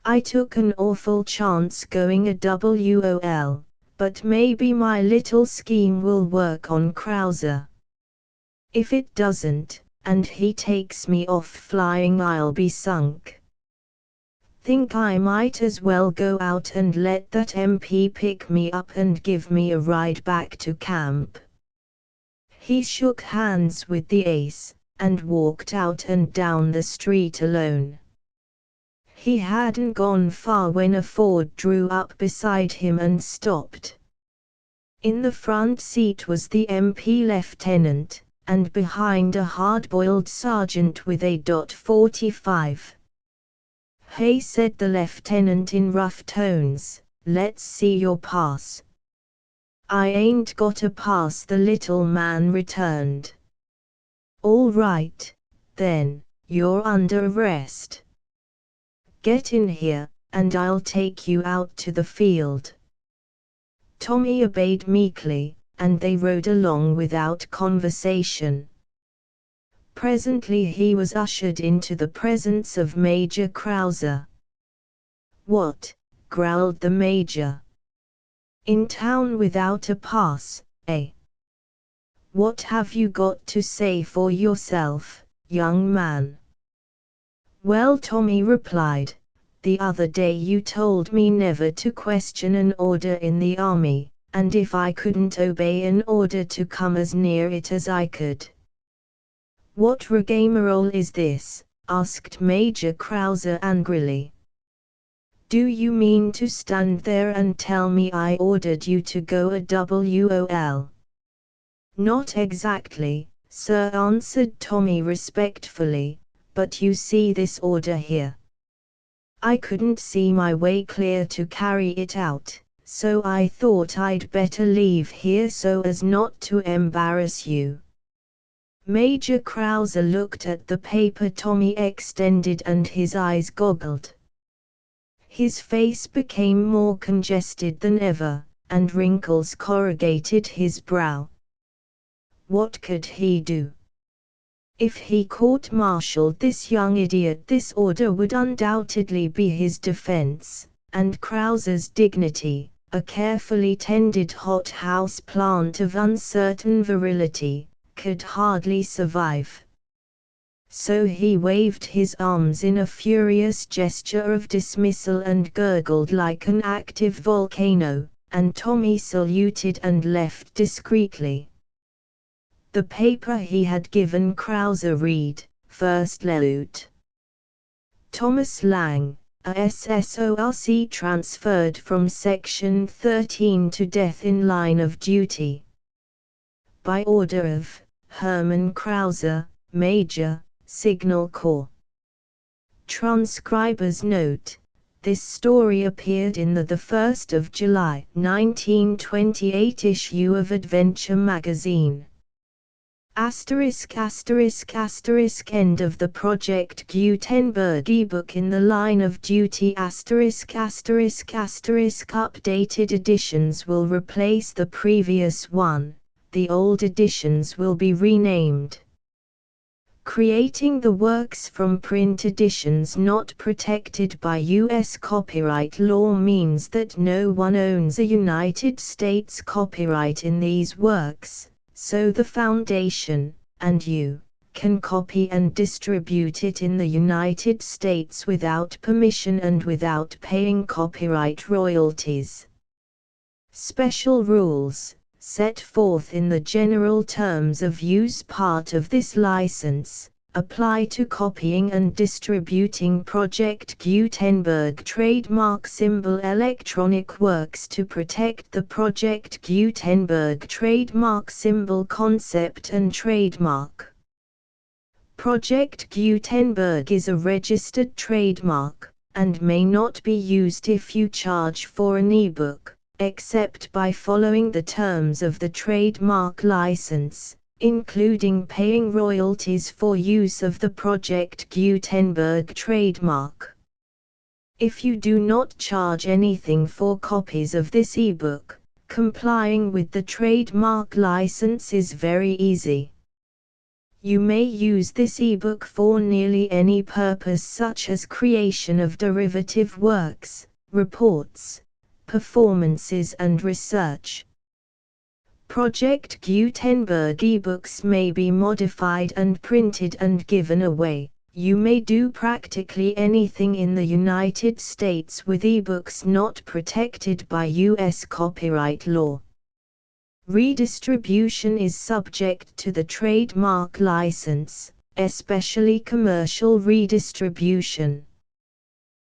I took an awful chance going a WOL, but maybe my little scheme will work on Krauser. If it doesn't, and he takes me off flying, I'll be sunk. Think I might as well go out and let that MP pick me up and give me a ride back to camp." He shook hands with the ace, and walked out and down the street alone. He hadn't gone far when a Ford drew up beside him and stopped. In the front seat was the MP lieutenant, and behind a hard-boiled sergeant with a .45. "Hey," said the lieutenant in rough tones, "let's see your pass." "I ain't got a pass," the little man returned. All right, then, you're under arrest. Get in here, and I'll take you out to the field. Tommy obeyed meekly, and they rode along without conversation. Presently he was ushered into the presence of Major Krauser. "What?" growled the Major. "In town without a pass, eh? What have you got to say for yourself, young man?" "Well," Tommy replied, "the other day you told me never to question an order in the army, and if I couldn't obey an order to come as near it as I could." "What rigmarole is this?" asked Major Krauser angrily. "Do you mean to stand there and tell me I ordered you to go AWOL?" "Not exactly, sir," answered Tommy respectfully, "but you see this order here. I couldn't see my way clear to carry it out, so I thought I'd better leave here so as not to embarrass you." Major Krauser looked at the paper Tommy extended and his eyes goggled. His face became more congested than ever, and wrinkles corrugated his brow. What could he do? If he court-martialed this young idiot, this order would undoubtedly be his defense, and Krauser's dignity, a carefully tended hothouse plant of uncertain virility, could hardly survive. So he waved his arms in a furious gesture of dismissal and gurgled like an active volcano, and Tommy saluted and left discreetly. The paper he had given Krauser read, First Lieutenant Thomas Lang, a SSORC transferred from Section 13 to death in line of duty. By order of Herman Krauser, Major, Signal Corps. Transcriber's note: this story appeared in the 1st of July 1928 issue of Adventure magazine. ****** End of the Project Gutenberg ebook in the line of duty ****** Updated editions will replace the previous one, the old editions will be renamed. Creating the works from print editions not protected by U.S. copyright law means that no one owns a United States copyright in these works, so the Foundation, and you, can copy and distribute it in the United States without permission and without paying copyright royalties. Special rules, set forth in the general terms of use part of this license, apply to copying and distributing Project Gutenberg trademark symbol electronic works to protect the Project Gutenberg trademark symbol concept and trademark. Project Gutenberg is a registered trademark, and may not be used if you charge for an ebook, except by following the terms of the trademark license, including paying royalties for use of the Project Gutenberg trademark. If you do not charge anything for copies of this ebook, complying with the trademark license is very easy. You may use this ebook for nearly any purpose, such as creation of derivative works, reports, performances and research. Project Gutenberg ebooks may be modified and printed and given away. You may do practically anything in the United States with ebooks not protected by U.S. copyright law. Redistribution is subject to the trademark license, especially commercial redistribution.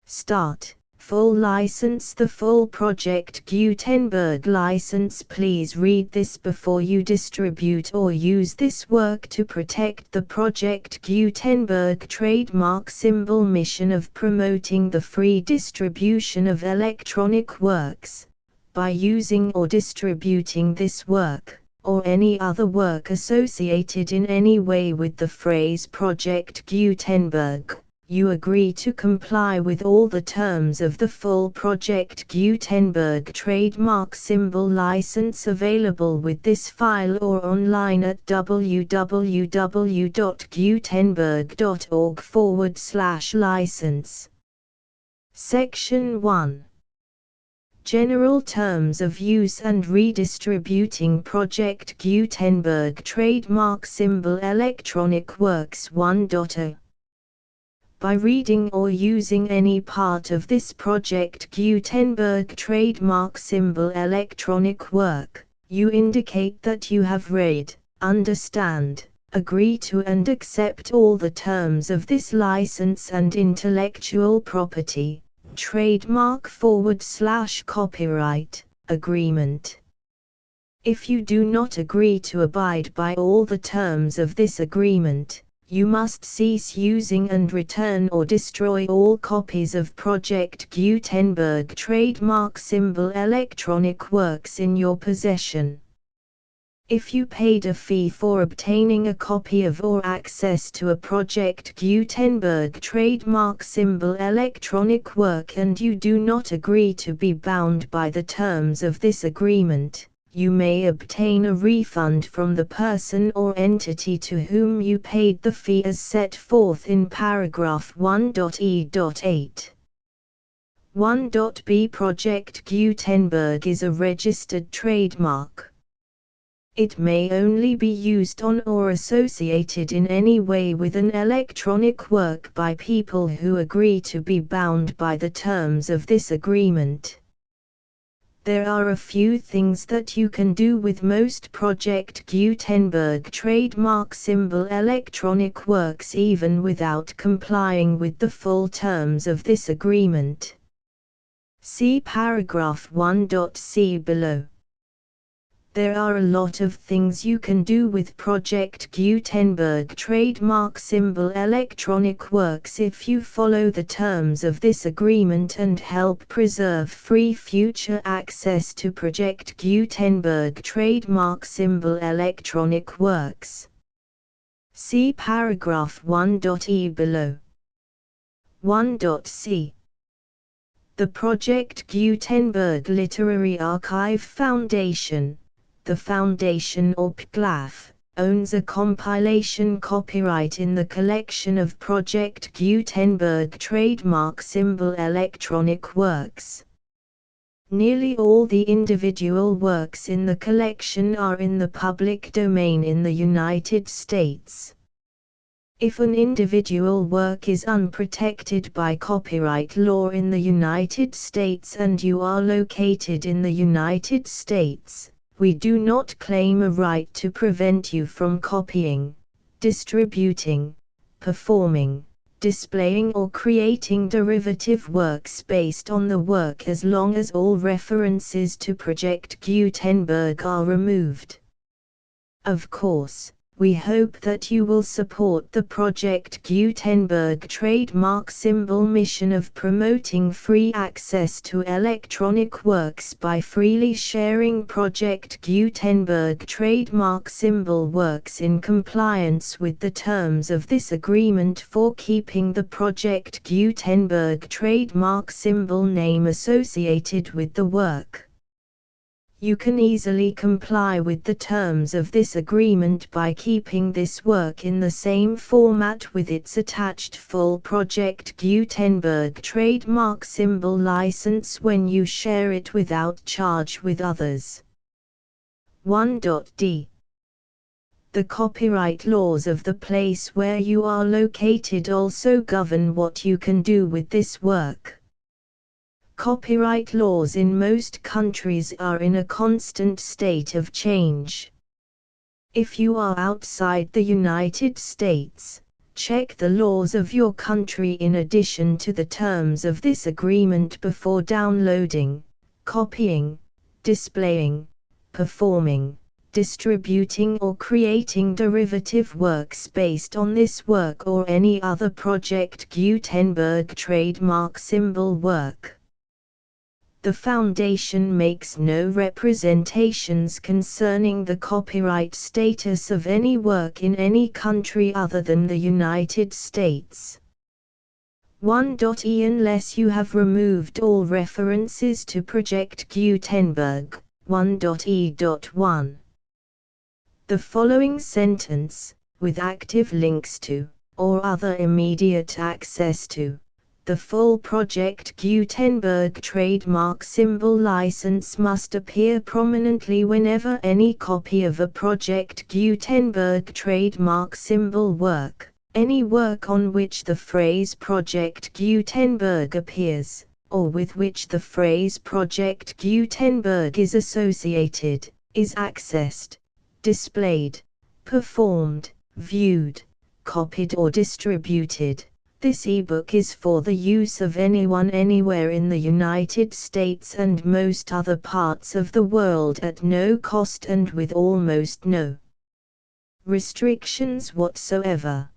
Start. Full license. The full Project Gutenberg license. Please read this before you distribute or use this work to protect the Project Gutenberg trademark symbol mission of promoting the free distribution of electronic works. By using or distributing this work, or any other work associated in any way with the phrase Project Gutenberg, you agree to comply with all the terms of the full Project Gutenberg trademark symbol license available with this file or online at www.gutenberg.org/license. Section 1. General Terms of Use and Redistributing Project Gutenberg Trademark Symbol Electronic Works 1.0. By reading or using any part of this Project Gutenberg trademark symbol electronic work, you indicate that you have read, understand, agree to and accept all the terms of this license and intellectual property, trademark/copyright, agreement. If you do not agree to abide by all the terms of this agreement, you must cease using and return or destroy all copies of Project Gutenberg trademark symbol electronic works in your possession. If you paid a fee for obtaining a copy of or access to a Project Gutenberg trademark symbol electronic work and you do not agree to be bound by the terms of this agreement, you may obtain a refund from the person or entity to whom you paid the fee as set forth in paragraph 1.e.8. 1.b Project Gutenberg is a registered trademark. It may only be used on or associated in any way with an electronic work by people who agree to be bound by the terms of this agreement. There are a few things that you can do with most Project Gutenberg trademark symbol electronic works even without complying with the full terms of this agreement. See paragraph 1.c below. There are a lot of things you can do with Project Gutenberg trademark symbol electronic works if you follow the terms of this agreement and help preserve free future access to Project Gutenberg trademark symbol electronic works. See paragraph 1.e below. 1.c. The Project Gutenberg Literary Archive Foundation, the Foundation or PGLAF, owns a compilation copyright in the collection of Project Gutenberg trademark symbol electronic works. Nearly all the individual works in the collection are in the public domain in the United States. If an individual work is unprotected by copyright law in the United States and you are located in the United States, we do not claim a right to prevent you from copying, distributing, performing, displaying or creating derivative works based on the work as long as all references to Project Gutenberg are removed. Of course, we hope that you will support the Project Gutenberg trademark symbol mission of promoting free access to electronic works by freely sharing Project Gutenberg trademark symbol works in compliance with the terms of this agreement for keeping the Project Gutenberg trademark symbol name associated with the work. You can easily comply with the terms of this agreement by keeping this work in the same format with its attached full Project Gutenberg trademark symbol license when you share it without charge with others. 1.d. The copyright laws of the place where you are located also govern what you can do with this work. Copyright laws in most countries are in a constant state of change. If you are outside the United States, check the laws of your country in addition to the terms of this agreement before downloading, copying, displaying, performing, distributing or creating derivative works based on this work or any other Project Gutenberg trademark symbol work. The Foundation makes no representations concerning the copyright status of any work in any country other than the United States. 1.e Unless you have removed all references to Project Gutenberg. 1.e.1. The following sentence, with active links to, or other immediate access to, the full Project Gutenberg trademark symbol license must appear prominently whenever any copy of a Project Gutenberg trademark symbol work, any work on which the phrase Project Gutenberg appears, or with which the phrase Project Gutenberg is associated, is accessed, displayed, performed, viewed, copied or distributed. This ebook is for the use of anyone anywhere in the United States and most other parts of the world at no cost and with almost no restrictions whatsoever.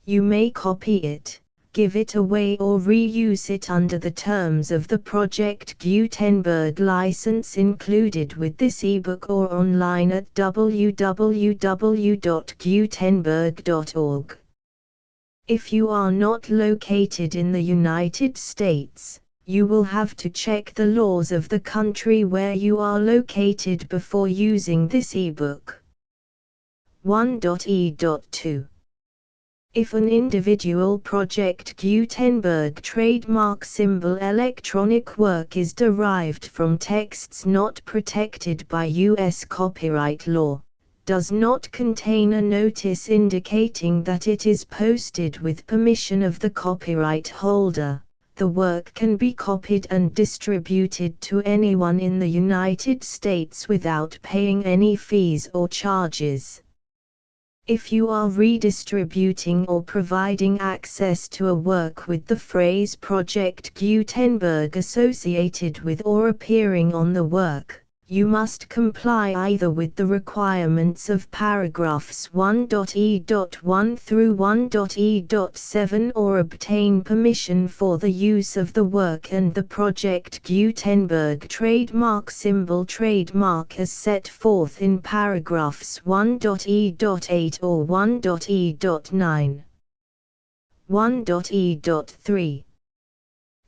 You may copy it, give it away or reuse it under the terms of the Project Gutenberg license included with this ebook or online at www.gutenberg.org. If you are not located in the United States, you will have to check the laws of the country where you are located before using this ebook. 1.e.2. If an individual Project Gutenberg trademark symbol electronic work is derived from texts not protected by U.S. copyright law, does not contain a notice indicating that it is posted with permission of the copyright holder, the work can be copied and distributed to anyone in the United States without paying any fees or charges. If you are redistributing or providing access to a work with the phrase Project Gutenberg associated with or appearing on the work, you must comply either with the requirements of paragraphs 1.e.1 through 1.e.7 or obtain permission for the use of the work and the Project Gutenberg trademark symbol trademark as set forth in paragraphs 1.e.8 or 1.e.9. 1.e.3.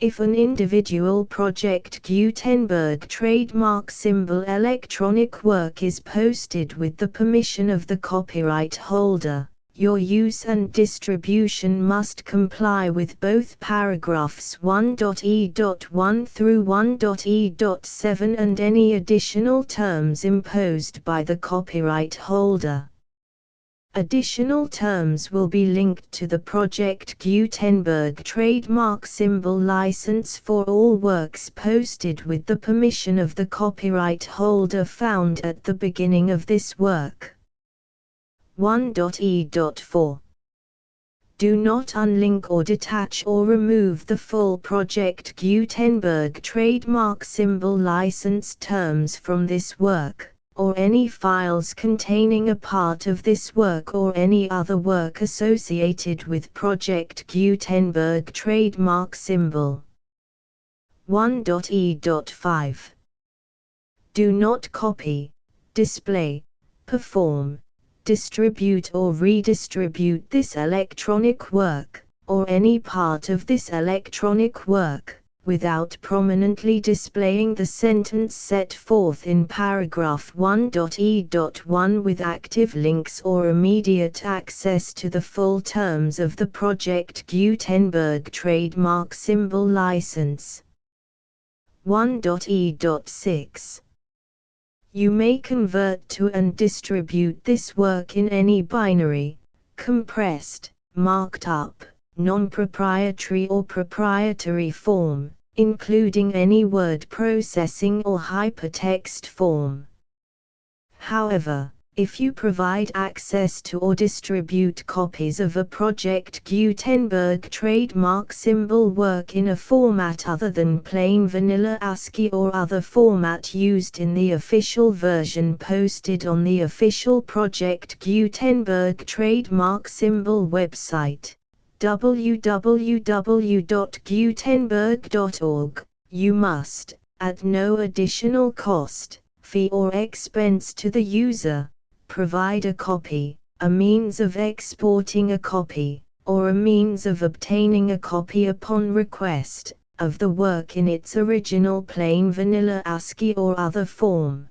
If an individual Project Gutenberg trademark symbol electronic work is posted with the permission of the copyright holder, your use and distribution must comply with both paragraphs 1.e.1 through 1.e.7 and any additional terms imposed by the copyright holder. Additional terms will be linked to the Project Gutenberg trademark symbol license for all works posted with the permission of the copyright holder found at the beginning of this work. 1.e.4. Do not unlink or detach or remove the full Project Gutenberg trademark symbol license terms from this work, or any files containing a part of this work or any other work associated with Project Gutenberg trademark symbol. 1.e.5. Do not copy, display, perform, distribute or redistribute this electronic work, or any part of this electronic work, without prominently displaying the sentence set forth in paragraph 1.e.1 with active links or immediate access to the full terms of the Project Gutenberg trademark symbol license. 1.e.6. You may convert to and distribute this work in any binary, compressed, marked up, non-proprietary or proprietary form, including any word processing or hypertext form. However, if you provide access to or distribute copies of a Project Gutenberg trademark symbol work in a format other than plain vanilla ASCII or other format used in the official version posted on the official Project Gutenberg trademark symbol website, www.gutenberg.org, You must, at no additional cost, fee or expense to the user, provide a copy, a means of exporting a copy, or a means of obtaining a copy upon request, of the work in its original plain vanilla ASCII or other form.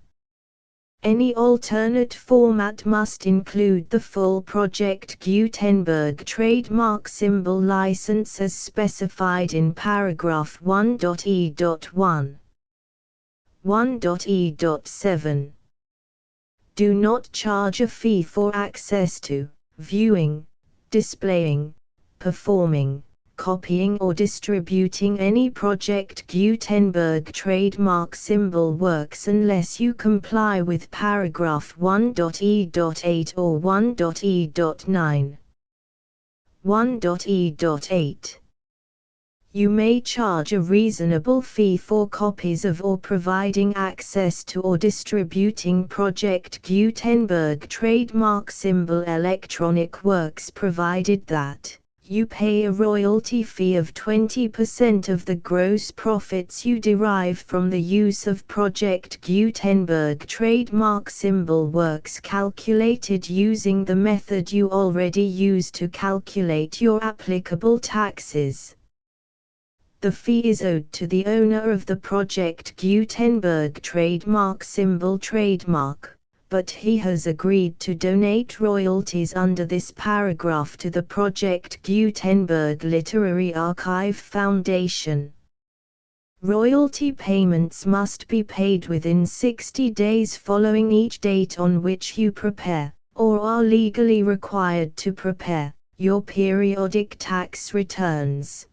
Any alternate format must include the full Project Gutenberg trademark symbol license as specified in paragraph 1.e.1. 1.e.7. Do not charge a fee for access to, viewing, displaying, performing, copying or distributing any Project Gutenberg trademark symbol works unless you comply with paragraph 1.e.8 or 1.e.9. 1.e.8. You may charge a reasonable fee for copies of or providing access to or distributing Project Gutenberg trademark symbol electronic works provided that you pay a royalty fee of 20% of the gross profits you derive from the use of Project Gutenberg trademark symbol works calculated using the method you already use to calculate your applicable taxes. The fee is owed to the owner of the Project Gutenberg trademark symbol trademark, but he has agreed to donate royalties under this paragraph to the Project Gutenberg Literary Archive Foundation. Royalty payments must be paid within 60 days following each date on which you prepare, or are legally required to prepare, your periodic tax returns.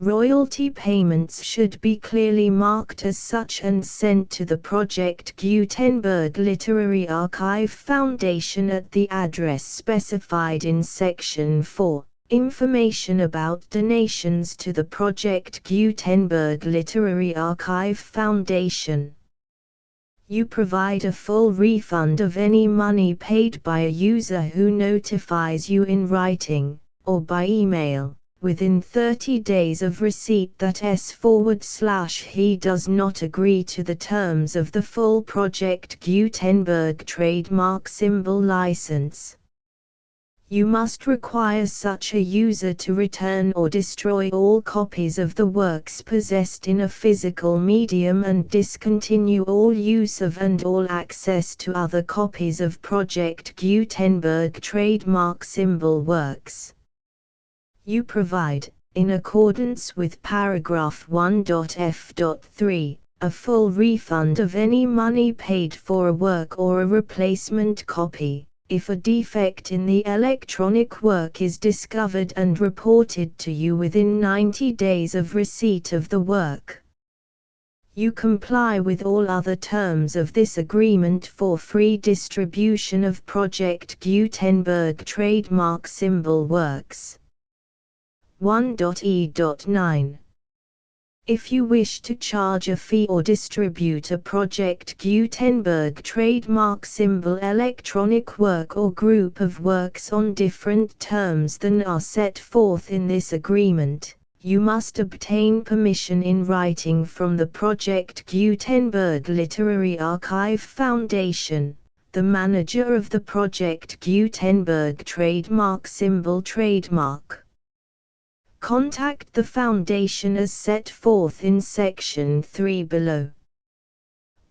Royalty payments should be clearly marked as such and sent to the Project Gutenberg Literary Archive Foundation at the address specified in Section 4, Information about donations to the Project Gutenberg Literary Archive Foundation. You provide a full refund of any money paid by a user who notifies you in writing, or by email, within 30 days of receipt that he does not agree to the terms of the full Project Gutenberg trademark symbol license. You must require such a user to return or destroy all copies of the works possessed in a physical medium and discontinue all use of and all access to other copies of Project Gutenberg trademark symbol works. You provide, in accordance with paragraph 1.f.3, a full refund of any money paid for a work or a replacement copy, if a defect in the electronic work is discovered and reported to you within 90 days of receipt of the work. You comply with all other terms of this agreement for free distribution of Project Gutenberg trademark symbol works. 1.e.9. If you wish to charge a fee or distribute a Project Gutenberg trademark symbol electronic work or group of works on different terms than are set forth in this agreement, you must obtain permission in writing from the Project Gutenberg Literary Archive Foundation, the manager of the Project Gutenberg trademark symbol trademark. Contact the Foundation as set forth in Section 3 below.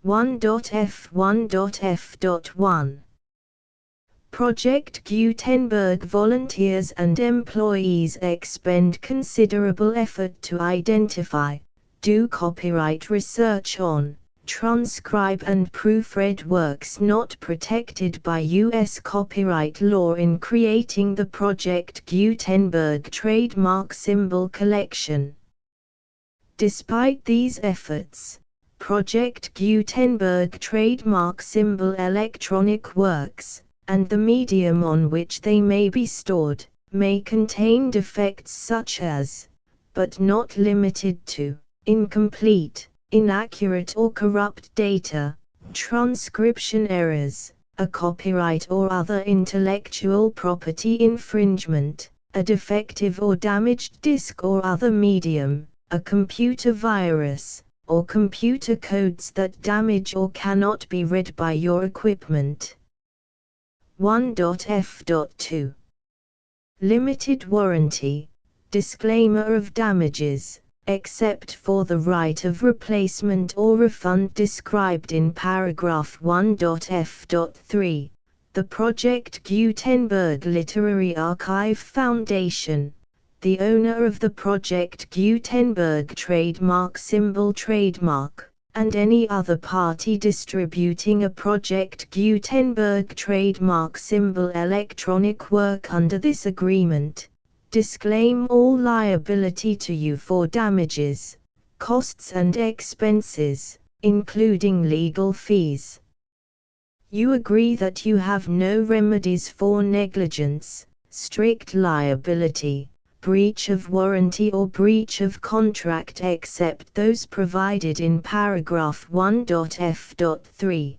1.f1.f.1. Project Gutenberg volunteers and employees expend considerable effort to identify, do copyright research on, transcribe and proofread works not protected by U.S. copyright law in creating the Project Gutenberg trademark symbol collection. Despite these efforts, Project Gutenberg trademark symbol electronic works, and the medium on which they may be stored, may contain defects such as, but not limited to, incomplete, inaccurate or corrupt data, transcription errors, a copyright or other intellectual property infringement, a defective or damaged disk or other medium, a computer virus, or computer codes that damage or cannot be read by your equipment. 1.f.2 Limited warranty. Disclaimer of damages, except for the right of replacement or refund described in paragraph 1.f.3. The Project Gutenberg Literary Archive Foundation, the owner of the Project Gutenberg trademark symbol trademark, and any other party distributing a Project Gutenberg trademark symbol electronic work under this agreement, disclaim all liability to you for damages, costs and expenses, including legal fees. You agree that you have no remedies for negligence, strict liability, breach of warranty or breach of contract except those provided in paragraph 1.f.3.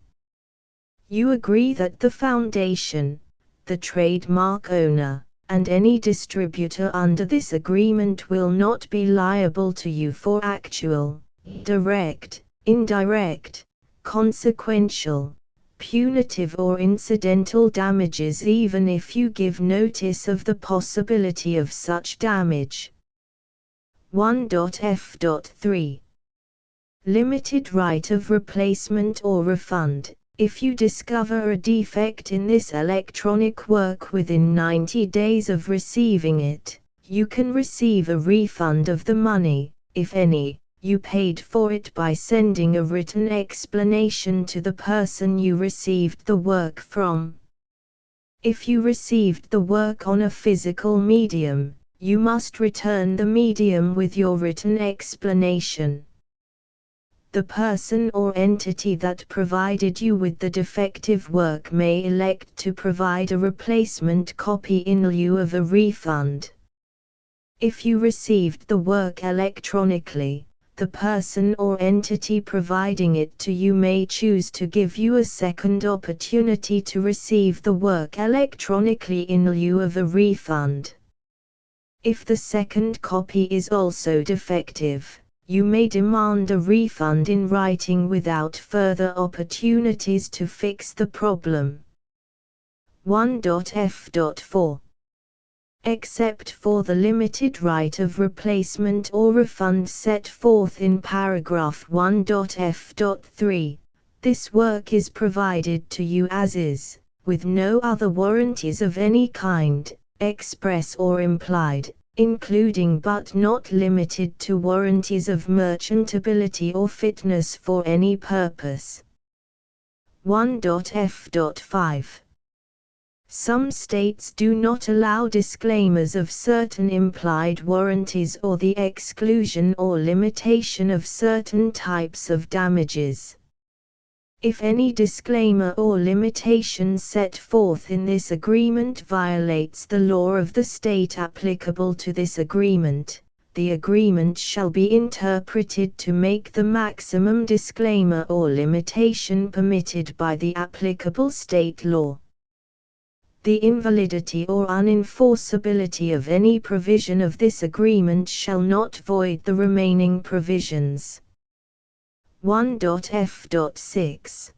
You agree that the Foundation, the trademark owner, and any distributor under this agreement will not be liable to you for actual, direct, indirect, consequential, punitive or incidental damages even if you give notice of the possibility of such damage. 1.f.3 Limited right of replacement or refund. If you discover a defect in this electronic work within 90 days of receiving it, you can receive a refund of the money, if any, you paid for it by sending a written explanation to the person you received the work from. If you received the work on a physical medium, you must return the medium with your written explanation. The person or entity that provided you with the defective work may elect to provide a replacement copy in lieu of a refund. If you received the work electronically, the person or entity providing it to you may choose to give you a second opportunity to receive the work electronically in lieu of a refund. If the second copy is also defective, you may demand a refund in writing without further opportunities to fix the problem. 1.f.4 Except for the limited right of replacement or refund set forth in paragraph 1.f.3, this work is provided to you as is, with no other warranties of any kind, express or implied, including but not limited to warranties of merchantability or fitness for any purpose. 1.f.5 Some states do not allow disclaimers of certain implied warranties or the exclusion or limitation of certain types of damages. If any disclaimer or limitation set forth in this agreement violates the law of the state applicable to this agreement, the agreement shall be interpreted to make the maximum disclaimer or limitation permitted by the applicable state law. The invalidity or unenforceability of any provision of this agreement shall not void the remaining provisions. 1.f.6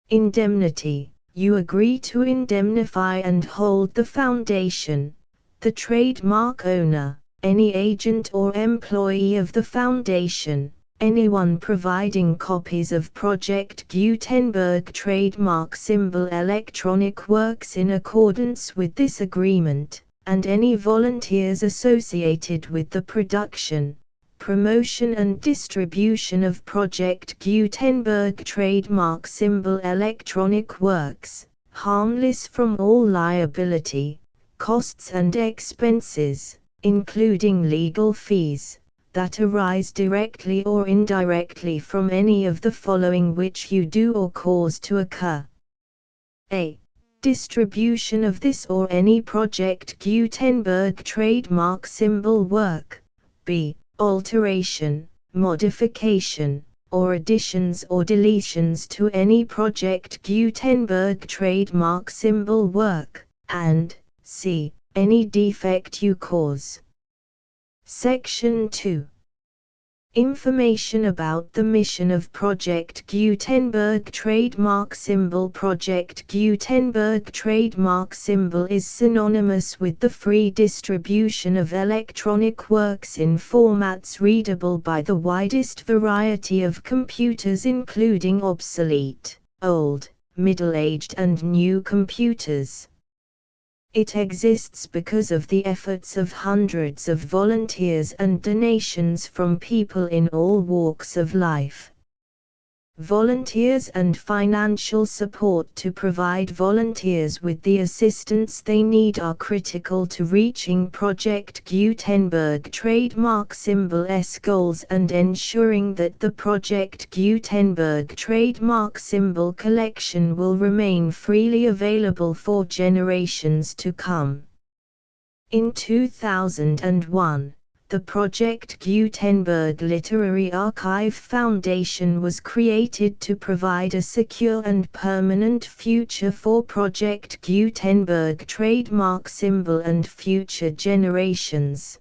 Indemnity. You agree to indemnify and hold the Foundation, the trademark owner, any agent or employee of the Foundation, anyone providing copies of Project Gutenberg trademark symbol electronic works in accordance with this agreement, and any volunteers associated with the production, promotion and distribution of Project Gutenberg trademark symbol electronic works, harmless from all liability, costs and expenses, including legal fees, that arise directly or indirectly from any of the following which you do or cause to occur. A. Distribution of this or any Project Gutenberg trademark symbol work. B. Alteration, modification, or additions or deletions to any Project Gutenberg trademark symbol work, and C. Any defect you cause. Section 2. Information about the mission of Project Gutenberg trademark symbol. Project Gutenberg trademark symbol is synonymous with the free distribution of electronic works in formats readable by the widest variety of computers, including obsolete, old, middle-aged and new computers. It exists because of the efforts of hundreds of volunteers and donations from people in all walks of life. Volunteers and financial support to provide volunteers with the assistance they need are critical to reaching Project Gutenberg trademark symbol's goals and ensuring that the Project Gutenberg trademark symbol collection will remain freely available for generations to come. In 2001, the Project Gutenberg Literary Archive Foundation was created to provide a secure and permanent future for Project Gutenberg trademark symbol and future generations.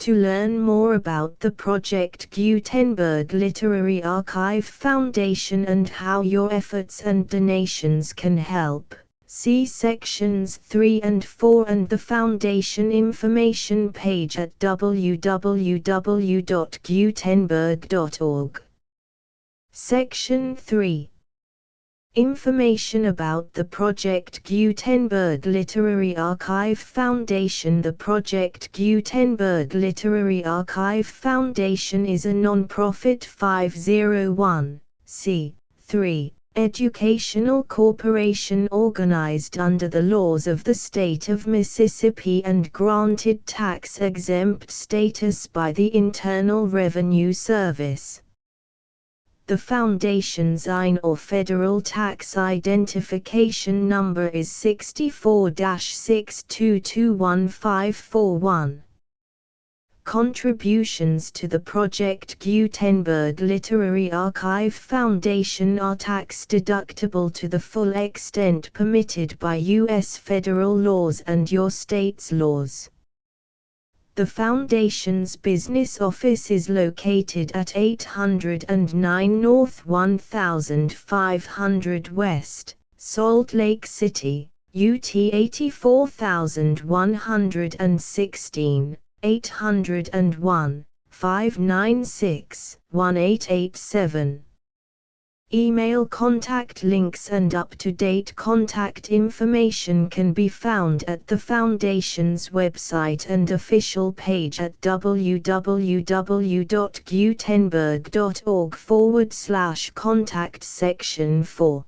To learn more about the Project Gutenberg Literary Archive Foundation and how your efforts and donations can help, see sections 3 and 4 and the Foundation information page at www.gutenberg.org. Section 3. Information about the Project Gutenberg Literary Archive Foundation. The Project Gutenberg Literary Archive Foundation is a non-profit 501(c)(3) educational corporation organized under the laws of the state of Mississippi and granted tax-exempt status by the Internal Revenue Service. The Foundation's IN or Federal Tax Identification Number is 64-6221541. Contributions to the Project Gutenberg Literary Archive Foundation are tax-deductible to the full extent permitted by U.S. federal laws and your state's laws. The Foundation's business office is located at 809 North 1500 West, Salt Lake City, UT 84116. 801-596-1887. Email contact links and up-to-date contact information can be found at the Foundation's website and official page at www.gutenberg.org/contact section 4.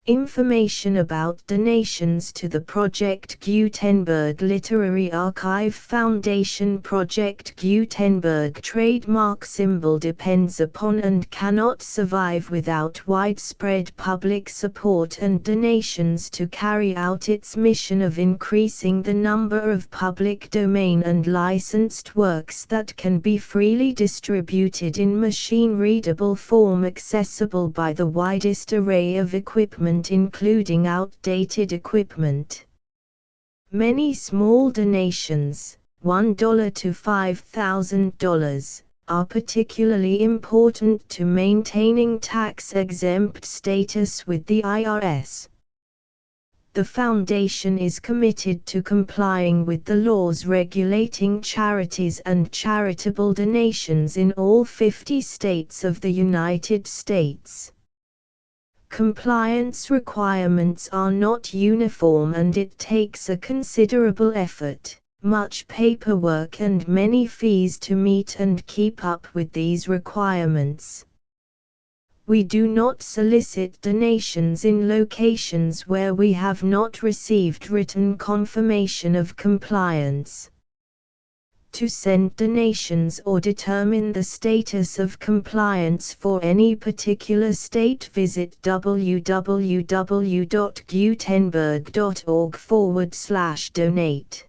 Information about donations to the Project Gutenberg Literary Archive Foundation. Project Gutenberg trademark symbol depends upon and cannot survive without widespread public support and donations to carry out its mission of increasing the number of public domain and licensed works that can be freely distributed in machine-readable form accessible by the widest array of equipment, including outdated equipment. Many small donations, $1 to $5,000, are particularly important to maintaining tax-exempt status with the IRS. The Foundation is committed to complying with the laws regulating charities and charitable donations in all 50 states of the United States. Compliance requirements are not uniform and it takes a considerable effort, much paperwork and many fees to meet and keep up with these requirements. We do not solicit donations in locations where we have not received written confirmation of compliance. To send donations or determine the status of compliance for any particular state, visit www.gutenberg.org/donate.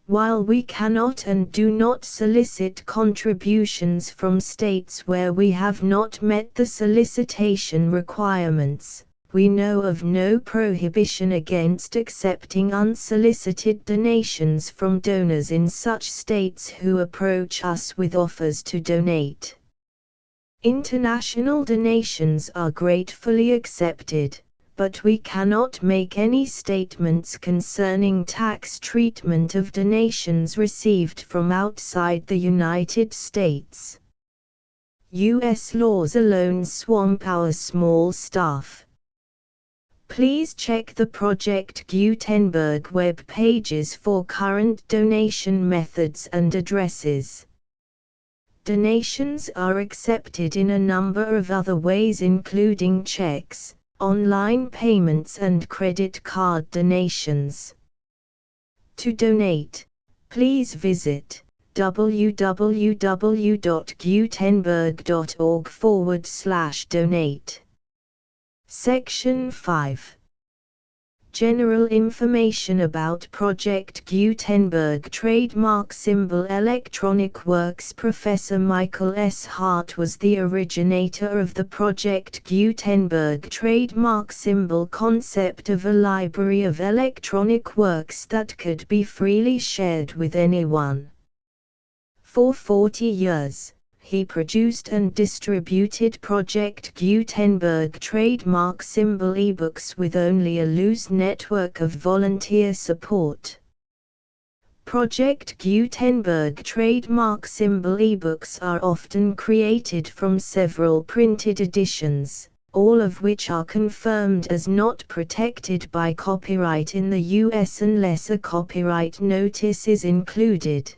While we cannot and do not solicit contributions from states where we have not met the solicitation requirements, we know of no prohibition against accepting unsolicited donations from donors in such states who approach us with offers to donate. International donations are gratefully accepted, but we cannot make any statements concerning tax treatment of donations received from outside the United States. U.S. laws alone swamp our small staff. Please check the Project Gutenberg web pages for current donation methods and addresses. Donations are accepted in a number of other ways, including checks, online payments and credit card donations. To donate, please visit www.gutenberg.org/donate. Section 5. General information about Project Gutenberg trademark symbol Electronic Works. Professor Michael S. Hart was the originator of the Project Gutenberg trademark symbol concept of a library of electronic works that could be freely shared with anyone. For 40 years, he produced and distributed Project Gutenberg trademark symbol ebooks with only a loose network of volunteer support. Project Gutenberg trademark symbol ebooks are often created from several printed editions, all of which are confirmed as not protected by copyright in the US unless a copyright notice is included.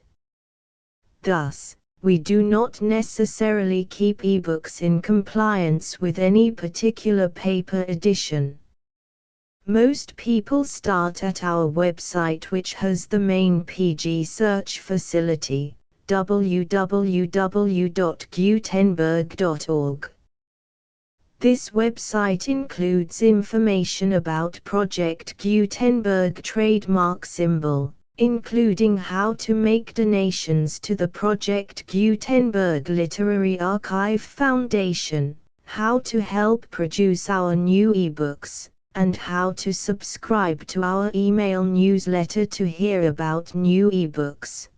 Thus, we do not necessarily keep ebooks in compliance with any particular paper edition. Most people start at our website, which has the main PG search facility, www.gutenberg.org. This website includes information about Project Gutenberg trademark symbol, including how to make donations to the Project Gutenberg Literary Archive Foundation, how to help produce our new ebooks, and how to subscribe to our email newsletter to hear about new ebooks.